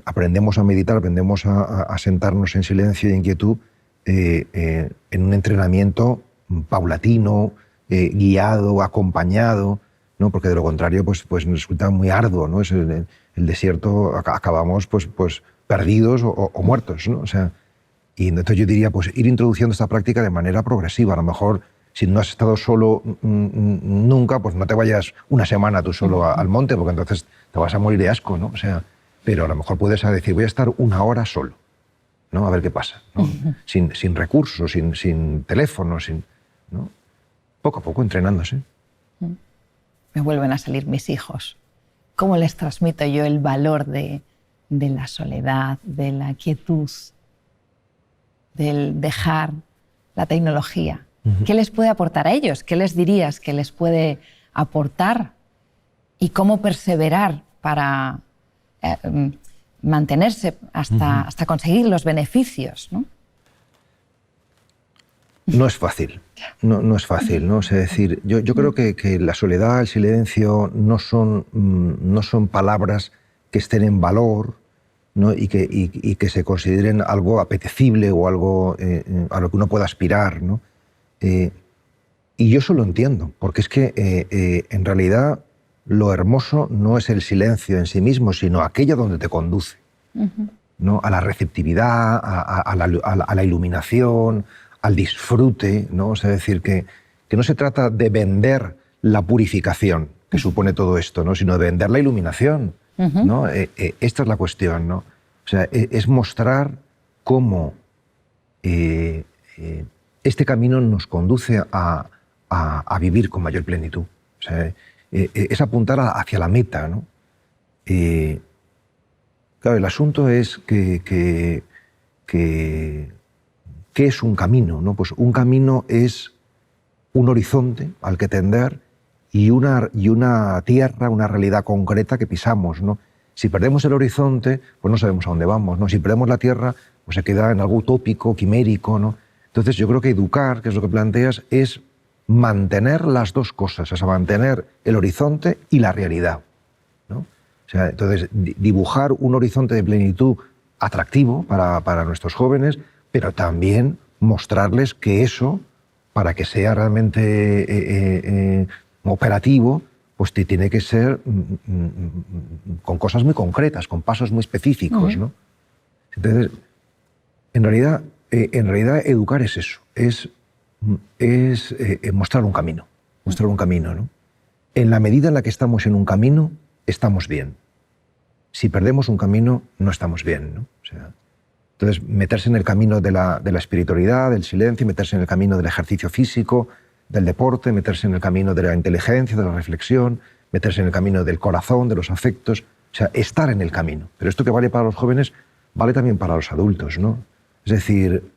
aprendemos a meditar, aprendemos a sentarnos en silencio y en quietud en un entrenamiento paulatino, guiado, acompañado, ¿no? Porque de lo contrario pues nos resulta muy arduo, ¿no? Es el desierto, acabamos pues perdidos o muertos, ¿no? O sea, y entonces yo diría pues ir introduciendo esta práctica de manera progresiva. A lo mejor si no has estado solo nunca, pues no te vayas una semana tú solo al monte, porque entonces te vas a morir de asco, ¿no? O sea, pero a lo mejor puedes decir, voy a estar una hora solo, ¿no? A ver qué pasa, ¿no? Sin recursos, sin teléfono, ¿no? Poco a poco entrenándose. Me vuelven a salir mis hijos. ¿Cómo les transmito yo el valor de la soledad, de la quietud, del dejar la tecnología? ¿Qué les puede aportar a ellos? ¿Qué les dirías que les puede aportar? ¿Y cómo perseverar para mantenerse hasta conseguir los beneficios, ¿no? No es fácil, no es fácil, ¿no? O sea, es decir, yo creo que la soledad, el silencio no son palabras que estén en valor, ¿no? y que se consideren algo apetecible o algo a lo que uno pueda aspirar, ¿no? Y yo eso lo entiendo, porque es que en realidad lo hermoso no es el silencio en sí mismo, sino aquello donde te conduce, ¿no? A la receptividad, a la iluminación, al disfrute, ¿no? O sea, decir que no se trata de vender la purificación que supone todo esto, ¿no? Sino de vender la iluminación, ¿no? Esta es la cuestión, ¿no? O sea, es mostrar cómo este camino nos conduce a vivir con mayor plenitud. O sea, es apuntar hacia la meta, ¿no? Claro, el asunto es ¿qué es un camino, ¿no? Pues un camino es un horizonte al que tender y una tierra, una realidad concreta que pisamos, ¿no? Si perdemos el horizonte, pues no sabemos a dónde vamos, ¿no? Si perdemos la tierra, pues se queda en algo utópico, quimérico, ¿no? Entonces yo creo que educar, que es lo que planteas, es mantener las dos cosas, o sea, mantener el horizonte y la realidad, ¿no? O sea, entonces dibujar un horizonte de plenitud atractivo para nuestros jóvenes, pero también mostrarles que eso, para que sea realmente operativo, pues tiene que ser con cosas muy concretas, con pasos muy específicos, ¿no? Entonces, en realidad educar es eso, es mostrar un camino, ¿no? En la medida en la que estamos en un camino, estamos bien. Si perdemos un camino, no estamos bien, ¿no? O sea, entonces, meterse en el camino de la espiritualidad, del silencio, meterse en el camino del ejercicio físico, del deporte, meterse en el camino de la inteligencia, de la reflexión, meterse en el camino del corazón, de los afectos, o sea, estar en el camino. Pero esto que vale para los jóvenes, vale también para los adultos, ¿no? Es decir,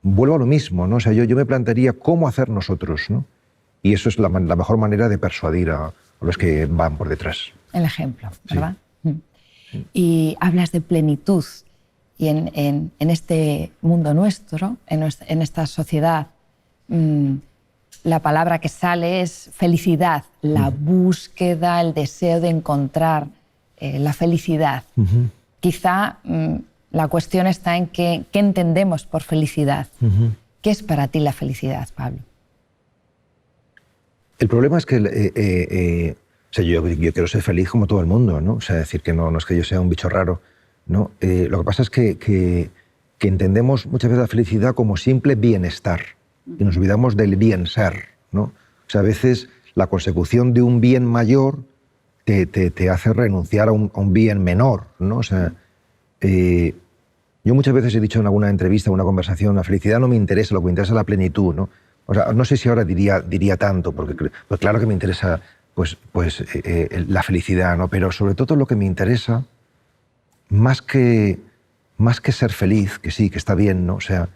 vuelvo a lo mismo, ¿no? O sea, yo me plantearía cómo hacer nosotros, ¿no? Y eso es la mejor manera de persuadir a los que van por detrás. El ejemplo, ¿verdad? Sí. Y hablas de plenitud. Y en este mundo nuestro, en esta sociedad, la palabra que sale es felicidad, la búsqueda, el deseo de encontrar la felicidad. Quizá la cuestión está en qué entendemos por felicidad. ¿Qué es para ti la felicidad, Pablo? El problema es que o sea, yo quiero ser feliz como todo el mundo, ¿no? O sea, decir que no es que yo sea un bicho raro, ¿no? Lo que pasa es que que entendemos muchas veces la felicidad como simple bienestar y nos olvidamos del bien ser, ¿no? O sea, a veces la consecución de un bien mayor te hace renunciar a un bien menor, ¿no? O sea, yo muchas veces he dicho en alguna entrevista, en una conversación, la felicidad no me interesa, lo que me interesa es la plenitud, ¿no? O sea, no sé si ahora diría tanto, porque pues claro que me interesa la felicidad, ¿no? Pero sobre todo lo que me interesa, más que ser feliz, que sí, que está bien, ¿no? O sea,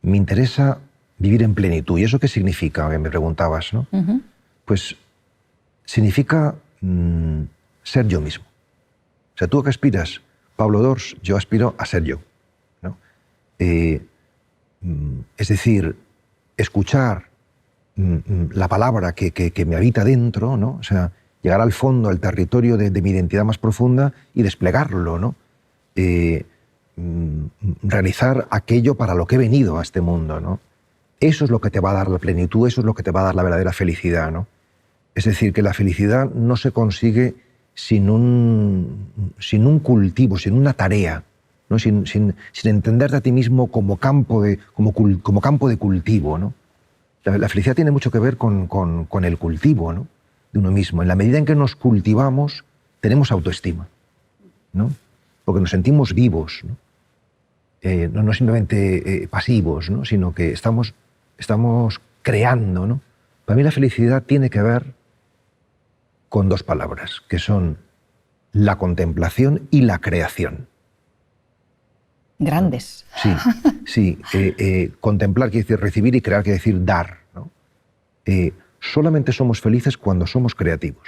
me interesa vivir en plenitud. ¿Y eso qué significa? Que me preguntabas, ¿no? Pues significa ser yo mismo. O sea, ¿tú a qué aspiras? Pablo Dors, yo aspiro a ser yo, ¿no? Es decir, escuchar la palabra que me habita dentro, ¿no? O sea, llegar al fondo, al territorio de mi identidad más profunda y desplegarlo, ¿no? Realizar aquello para lo que he venido a este mundo, ¿no? Eso es lo que te va a dar la plenitud, eso es lo que te va a dar la verdadera felicidad, ¿no? Es decir, que la felicidad no se consigue sin un cultivo, sin una tarea, ¿no? sin entenderte a ti mismo como campo de cultivo, ¿no? La felicidad tiene mucho que ver con el cultivo, ¿no? De uno mismo. En la medida en que nos cultivamos, tenemos autoestima, ¿no? Porque nos sentimos vivos, ¿no? No simplemente pasivos, ¿no? Sino que estamos creando, ¿no? Para mí la felicidad tiene que ver con dos palabras, que son la contemplación y la creación. Grandes. Sí, sí. Contemplar quiere decir recibir y crear quiere decir dar, ¿no? Solamente somos felices cuando somos creativos.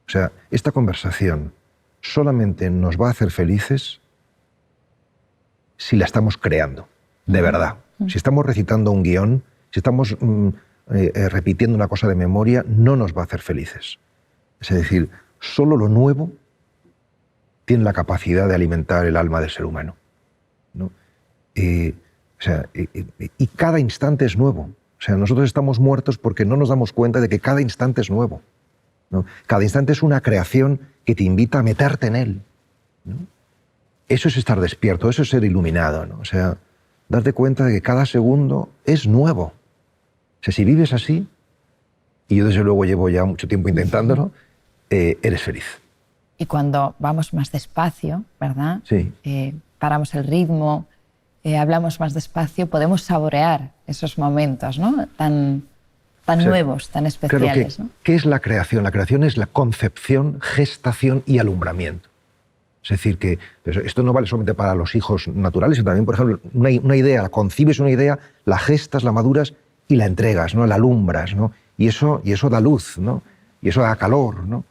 O sea, esta conversación solamente nos va a hacer felices si la estamos creando, de verdad. Si estamos recitando un guión, si estamos repitiendo una cosa de memoria, no nos va a hacer felices. Es decir, solo lo nuevo tiene la capacidad de alimentar el alma del ser humano, ¿no? Y cada instante es nuevo. O sea, nosotros estamos muertos porque no nos damos cuenta de que cada instante es nuevo, ¿no? Cada instante es una creación que te invita a meterte en él, ¿no? Eso es estar despierto, eso es ser iluminado, ¿no? O sea, darte cuenta de que cada segundo es nuevo. O sea, si vives así, y yo desde luego llevo ya mucho tiempo intentándolo, eres feliz. Y cuando vamos más despacio, ¿verdad? Sí. Paramos el ritmo, hablamos más despacio, podemos saborear esos momentos, ¿no? Tan nuevos, tan especiales, claro, ¿no? ¿Qué es la creación? La creación es la concepción, gestación y alumbramiento. Es decir, que esto no vale solamente para los hijos naturales, sino también, por ejemplo, una idea, la concibes una idea, la gestas, la maduras y la entregas, ¿no? La alumbras, ¿no? Y eso da luz, ¿no? Y eso da calor, ¿no?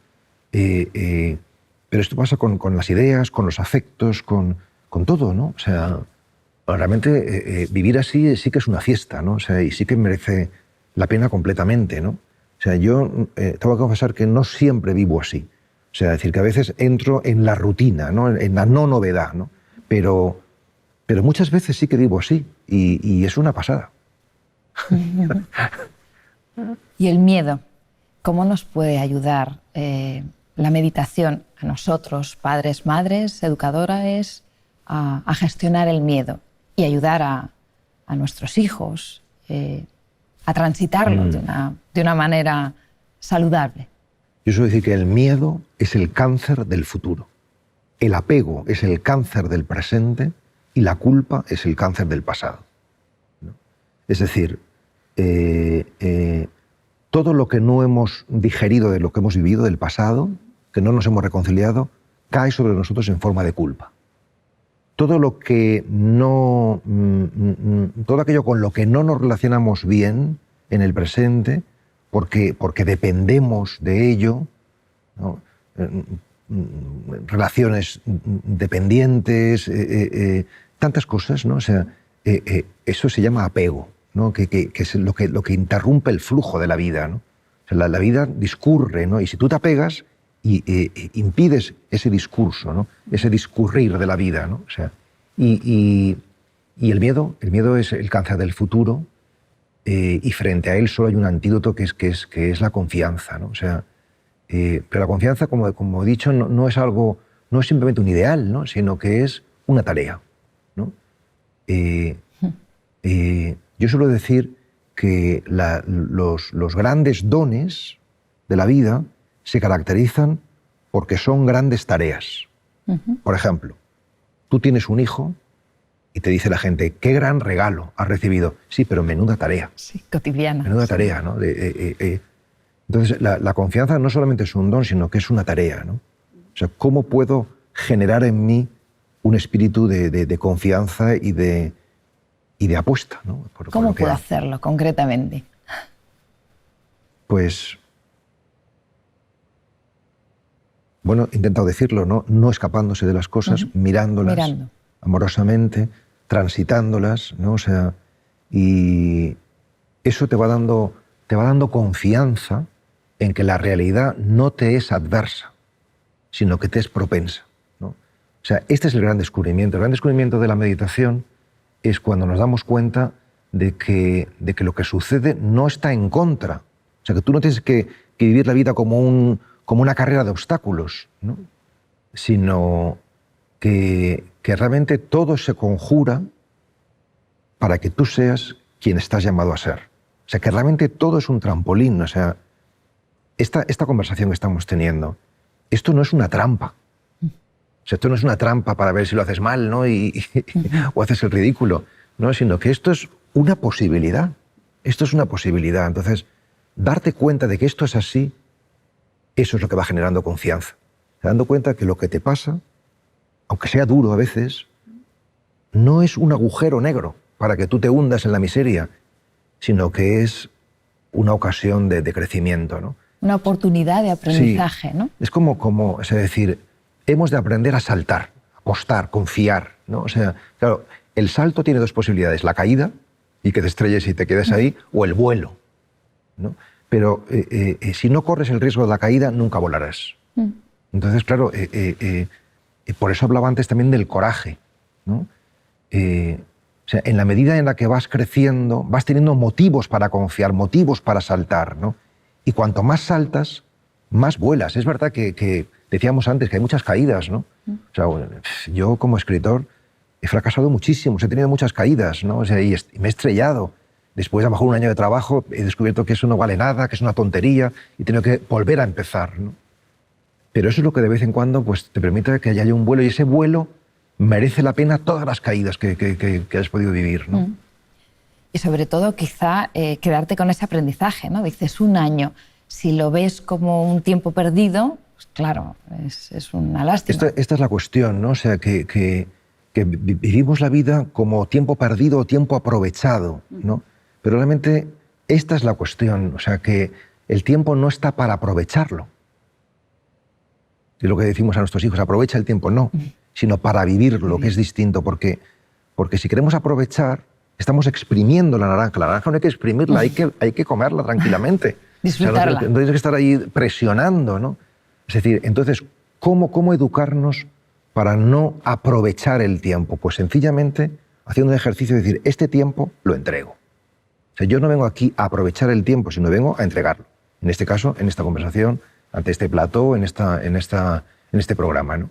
Pero esto pasa con las ideas, con los afectos, con todo, ¿no? O sea, realmente vivir así sí que es una fiesta, ¿no? O sea, y sí que merece la pena completamente, ¿no? O sea, yo tengo que confesar que no siempre vivo así. O sea, decir que a veces entro en la rutina, ¿no? En la no novedad, ¿no? Pero muchas veces sí que vivo así y es una pasada. Y el miedo, ¿cómo nos puede ayudar la meditación a nosotros, padres, madres, educadores, a gestionar el miedo y ayudar a nuestros hijos a transitarlo de una manera saludable? Yo suelo decir que el miedo es el cáncer del futuro, el apego es el cáncer del presente y la culpa es el cáncer del pasado, ¿no? Es decir, todo lo que no hemos digerido de lo que hemos vivido del pasado, que no nos hemos reconciliado, cae sobre nosotros en forma de culpa. Todo lo que no, todo aquello con lo que no nos relacionamos bien en el presente, porque dependemos de ello, ¿no? Relaciones dependientes, tantas cosas, ¿no? O sea, eso se llama apego, ¿no? Que es lo que interrumpe el flujo de la vida, ¿no? O sea, la vida discurre, ¿no? Y si tú te apegas y impides ese discurso, ¿no? Ese discurrir de la vida, ¿no? O sea, y el miedo es el cáncer del futuro. Y frente a él solo hay un antídoto que es la confianza, ¿no? O sea, pero la confianza, como he dicho, no es simplemente un ideal, ¿no? Sino que es una tarea, ¿no? Yo suelo decir que los grandes dones de la vida se caracterizan porque son grandes tareas. Por ejemplo, tú tienes un hijo y te dice la gente, qué gran regalo has recibido. Sí, pero menuda tarea. Sí, cotidiana. Menuda tarea, ¿no? Entonces, la confianza no solamente es un don, sino que es una tarea, ¿no? O sea, ¿cómo puedo generar en mí un espíritu de confianza y de apuesta, ¿no? ¿Cómo puedo hacerlo concretamente? Pues, bueno, he intentado decirlo, ¿no? No escapándose de las cosas, mirándolas amorosamente, transitándolas, ¿no? O sea, y eso te va dando confianza en que la realidad no te es adversa, sino que te es propensa, ¿no? O sea, este es el gran descubrimiento. El gran descubrimiento de la meditación es cuando nos damos cuenta de que lo que sucede no está en contra. O sea, que tú no tienes que vivir la vida como una carrera de obstáculos, ¿no? Sino que realmente todo se conjura para que tú seas quien estás llamado a ser. O sea, que realmente todo es un trampolín. O sea, esta conversación que estamos teniendo, esto no es una trampa. O sea, esto no es una trampa para ver si lo haces mal, ¿no? O haces el ridículo, ¿no? Sino que esto es una posibilidad. Esto es una posibilidad. Entonces, darte cuenta de que esto es así, eso es lo que va generando confianza. Dando cuenta que lo que te pasa, aunque sea duro a veces, no es un agujero negro para que tú te hundas en la miseria, sino que es una ocasión de crecimiento, ¿no? Una oportunidad de aprendizaje, sí. ¿no? Es como, es decir, hemos de aprender a saltar, apostar, confiar, ¿no? O sea, claro, el salto tiene dos posibilidades, la caída y que te estrelles y te quedes ahí, o el vuelo, ¿no? Pero si no corres el riesgo de la caída, nunca volarás. Entonces, claro, por eso hablaba antes también del coraje, ¿no? O sea, en la medida en la que vas creciendo, vas teniendo motivos para confiar, motivos para saltar, ¿no? Y cuanto más saltas, más vuelas. Es verdad que decíamos antes que hay muchas caídas, ¿no? O sea, yo como escritor he fracasado muchísimo, he tenido muchas caídas, ¿no? O sea, y me he estrellado. Después, a lo mejor un año de trabajo, he descubierto que eso no vale nada, que es una tontería, y he tenido que volver a empezar, ¿no? Pero eso es lo que de vez en cuando pues, te permite que haya un vuelo, y ese vuelo merece la pena todas las caídas que has podido vivir, ¿no? Y sobre todo, quizá, quedarte con ese aprendizaje, ¿no? Dices, un año, si lo ves como un tiempo perdido, pues claro, es una lástima. Esta es la cuestión, ¿no? O sea, que vivimos la vida como tiempo perdido o tiempo aprovechado, ¿no? Pero realmente esta es la cuestión, o sea, que el tiempo no está para aprovecharlo. Es lo que decimos a nuestros hijos, aprovecha el tiempo, no, sino para vivirlo, que es distinto, porque si queremos aprovechar, estamos exprimiendo la naranja. La naranja no hay que exprimirla, hay que comerla tranquilamente. Disfrutarla. O sea, no tienes que estar ahí presionando, ¿no? Es decir, entonces, ¿cómo educarnos para no aprovechar el tiempo? Pues sencillamente haciendo un ejercicio de decir, este tiempo lo entrego. O sea, yo no vengo aquí a aprovechar el tiempo, sino vengo a entregarlo. En este caso, en esta conversación, ante este plató, en este programa, ¿no?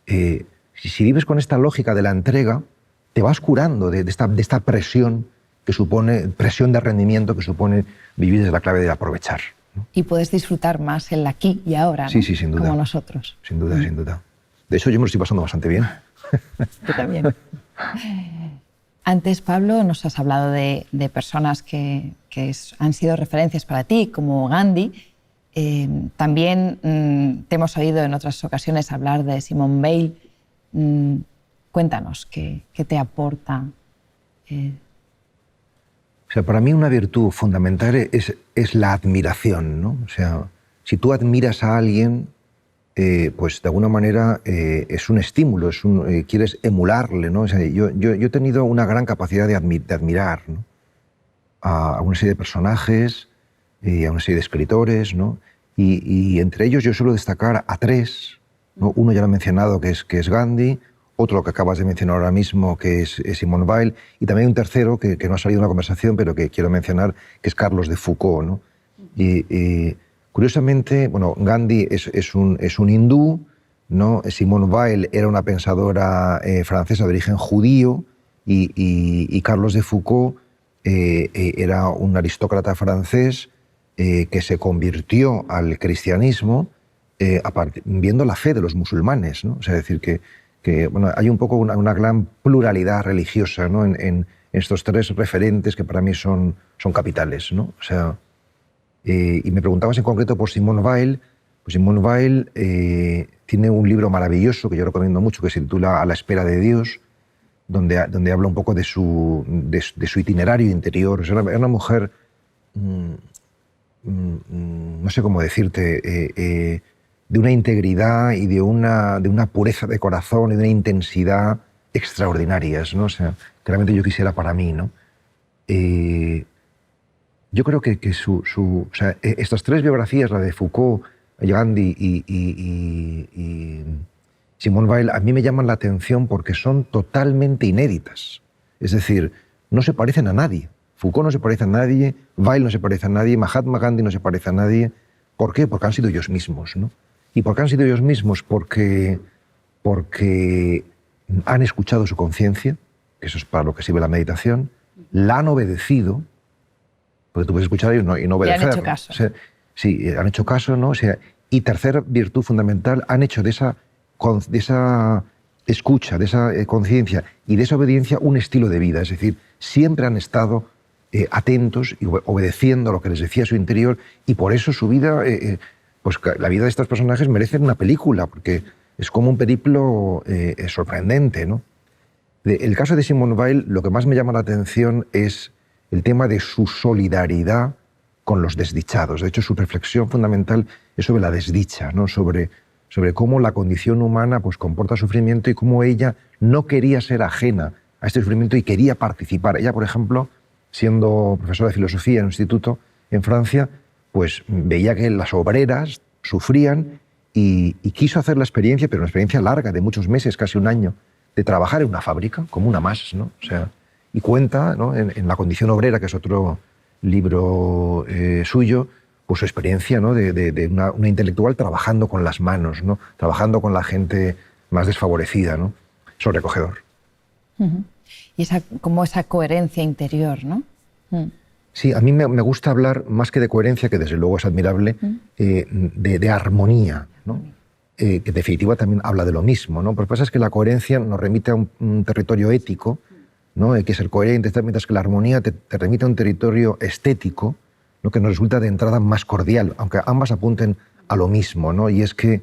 Si vives con esta lógica de la entrega, te vas curando de esta presión que supone, presión de rendimiento que supone vivir desde la clave de aprovechar, ¿no? Y puedes disfrutar más el aquí y ahora, ¿no? Sí, sin duda. Como nosotros. Sin duda, sin duda. De hecho, yo me lo estoy pasando bastante bien. Yo también. Antes, Pablo, nos has hablado de personas que han sido referencias para ti, como Gandhi. También te hemos oído en otras ocasiones hablar de Simone Weil. Cuéntanos, ¿qué te aporta? O sea, para mí una virtud fundamental es la admiración, ¿no? O sea, si tú admiras a alguien, pues de alguna manera es un estímulo, quieres emularle, ¿no? O sea, yo he tenido una gran capacidad de admirar, ¿no? A una serie de personajes, a una serie de escritores, ¿no? Y entre ellos yo suelo destacar a tres, ¿no? Uno ya lo he mencionado, que es Gandhi, otro que acabas de mencionar ahora mismo, que es Simone Weil, y también un tercero que no ha salido en la conversación, pero que quiero mencionar, que es Carlos de Foucault, ¿no? Y curiosamente, bueno, Gandhi es un hindú, ¿no? Simone Weil era una pensadora francesa de origen judío, y Carlos de Foucault era un aristócrata francés que se convirtió al cristianismo viendo la fe de los musulmanes, ¿no? O sea, es decir, que bueno, hay un poco una gran pluralidad religiosa, ¿no? en estos tres referentes que para mí son capitales, ¿no? O sea, y me preguntabas en concreto por Simone Weil. Pues Simone Weil tiene un libro maravilloso que yo recomiendo mucho que se titula A la espera de Dios, donde habla un poco de su itinerario interior. Era una mujer, no sé cómo decirte, de una integridad y de una pureza de corazón y de una intensidad extraordinarias, ¿no? O sea, que realmente yo quisiera para mí, ¿no? Yo creo que o sea, estas tres biografías, la de Foucault, Gandhi y Simone Weil, a mí me llaman la atención porque son totalmente inéditas. Es decir, no se parecen a nadie. Foucault no se parece a nadie, Weil no se parece a nadie, Mahatma Gandhi no se parece a nadie. ¿Por qué? Porque han sido ellos mismos, ¿no? ¿Y por qué han sido ellos mismos? Porque han escuchado su conciencia, que eso es para lo que sirve la meditación, la han obedecido, porque tú puedes escuchar y no obedecer. Y han hecho caso. O sea, sí, han hecho caso, ¿no? O sea, y tercera virtud fundamental, han hecho de esa escucha, de esa conciencia y de esa obediencia un estilo de vida. Es decir, siempre han estado atentos y obedeciendo a lo que les decía su interior, y por eso su vida, pues la vida de estos personajes merece una película, porque es como un periplo sorprendente, ¿no? El caso de Simone Weil, lo que más me llama la atención es el tema de su solidaridad con los desdichados. De hecho, su reflexión fundamental es sobre la desdicha, ¿no? sobre cómo la condición humana pues, comporta sufrimiento y cómo ella no quería ser ajena a este sufrimiento y quería participar. Ella, por ejemplo, siendo profesora de filosofía en un instituto en Francia, pues veía que las obreras sufrían y quiso hacer la experiencia, pero una experiencia larga, de muchos meses, casi un año, de trabajar en una fábrica, como una más, ¿no? O sea, y cuenta, ¿no? en La condición obrera, que es otro libro suyo, pues su experiencia, ¿no? de una intelectual trabajando con las manos, ¿no? Trabajando con la gente más desfavorecida, ¿no? Sobrecogedor. Y como esa coherencia interior, ¿no? Sí, a mí me gusta hablar, más que de coherencia, que desde luego es admirable, de armonía, ¿no? Que en definitiva también habla de lo mismo, ¿no? Pero lo que pasa es que la coherencia nos remite a un territorio ético, ¿no? Hay que ser coherente, mientras que la armonía te remite a un territorio estético, ¿no? Que nos resulta de entrada más cordial, aunque ambas apunten a lo mismo, ¿no? Y es que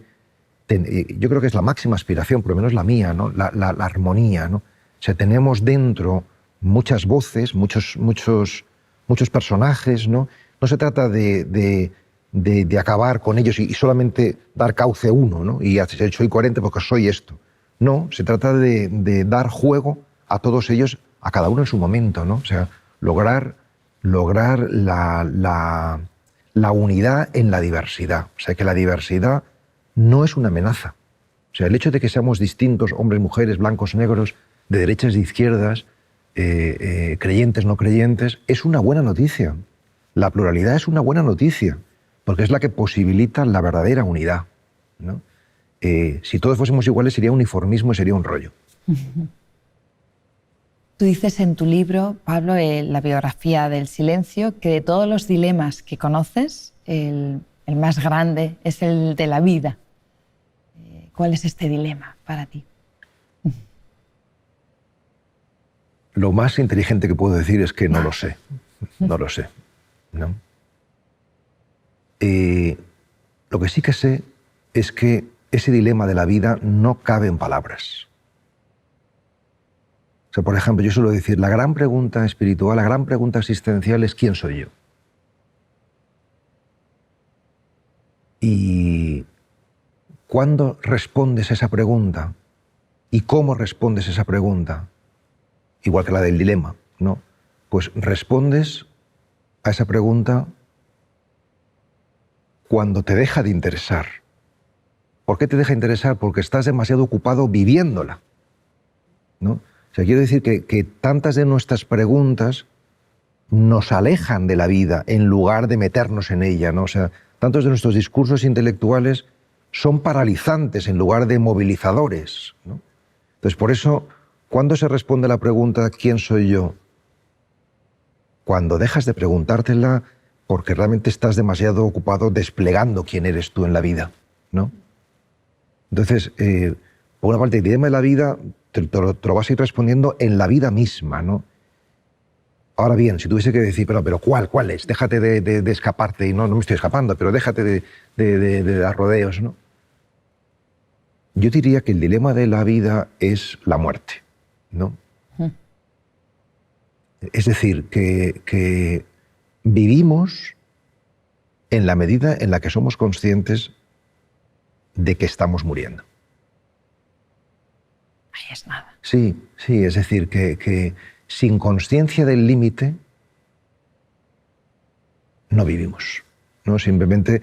yo creo que es la máxima aspiración, por lo menos la mía, ¿no? La armonía, ¿no? O sea, tenemos dentro muchas voces, muchos personajes, ¿no? No se trata de acabar con ellos y solamente dar cauce a uno, ¿no? Y soy coherente porque soy esto. No, se trata de dar juego a todos ellos, a cada uno en su momento, ¿no? O sea, lograr la unidad en la diversidad. O sea, que la diversidad no es una amenaza. O sea, el hecho de que seamos distintos, hombres, mujeres, blancos, negros, de derechas, de izquierdas, creyentes, no creyentes, es una buena noticia. La pluralidad es una buena noticia, porque es la que posibilita la verdadera unidad, ¿no? Si todos fuésemos iguales sería uniformismo y sería un rollo. Tú dices en tu libro, Pablo, la biografía del silencio, que de todos los dilemas que conoces, el más grande es el de la vida. ¿Cuál es este dilema para ti? Lo más inteligente que puedo decir es que no lo sé. No lo sé, ¿no? Lo que sí que sé es que ese dilema de la vida no cabe en palabras. O sea, por ejemplo, yo suelo decir, la gran pregunta espiritual, la gran pregunta existencial es ¿quién soy yo? Y cuando respondes esa pregunta y cómo respondes esa pregunta, igual que la del dilema, ¿no? Pues respondes a esa pregunta cuando te deja de interesar. ¿Por qué te deja de interesar? Porque estás demasiado ocupado viviéndola, ¿no? O sea, quiero decir que tantas de nuestras preguntas nos alejan de la vida en lugar de meternos en ella, ¿no? O sea, tantos de nuestros discursos intelectuales son paralizantes en lugar de movilizadores, ¿no? Entonces, por eso, ¿Cuándo se responde la pregunta ¿quién soy yo? Cuando dejas de preguntártela porque realmente estás demasiado ocupado desplegando quién eres tú en la vida, ¿no? Entonces, por una parte, el dilema de la vida te lo vas a ir respondiendo en la vida misma, ¿no? Ahora bien, si tuviese que decir, pero ¿cuál es? Déjate de escaparte, y no me estoy escapando, pero déjate de dar rodeos, ¿no? Yo diría que el dilema de la vida es la muerte, ¿no? Es decir, que vivimos en la medida en la que somos conscientes de que estamos muriendo. Ahí es nada. Sí, es decir, que sin conciencia del límite no vivimos, ¿no? Simplemente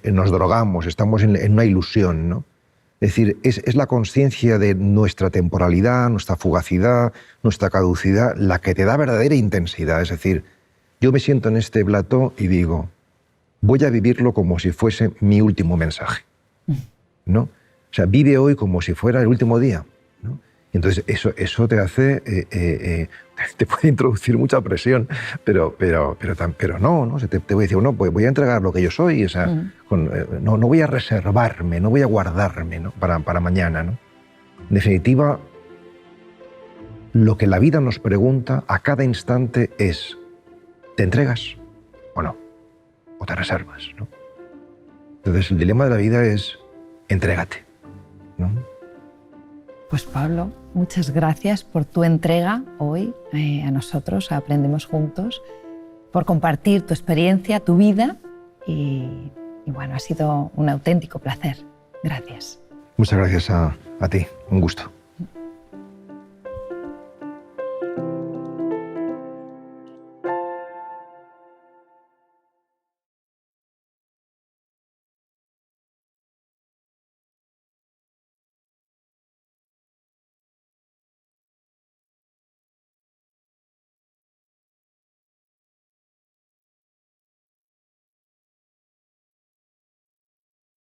nos drogamos, estamos en una ilusión, ¿no? Es decir, es la conciencia de nuestra temporalidad, nuestra fugacidad, nuestra caducidad, la que te da verdadera intensidad. Es decir, yo me siento en este plató y digo, voy a vivirlo como si fuese mi último mensaje, ¿no? O sea, vive hoy como si fuera el último día, ¿no? Y entonces eso te hace, te puede introducir mucha presión, pero no, te voy a decir, no, pues voy a entregar lo que yo soy, o sea, no voy a reservarme, no voy a guardarme, ¿no? para mañana, ¿no? En definitiva, lo que la vida nos pregunta a cada instante es, ¿te entregas o no? ¿O te reservas, ¿no? Entonces el dilema de la vida es, entrégate, ¿no? Pues Pablo, muchas gracias por tu entrega hoy a nosotros, a Aprendemos Juntos, por compartir tu experiencia, tu vida y bueno, ha sido un auténtico placer. Gracias. Muchas gracias a ti, un gusto.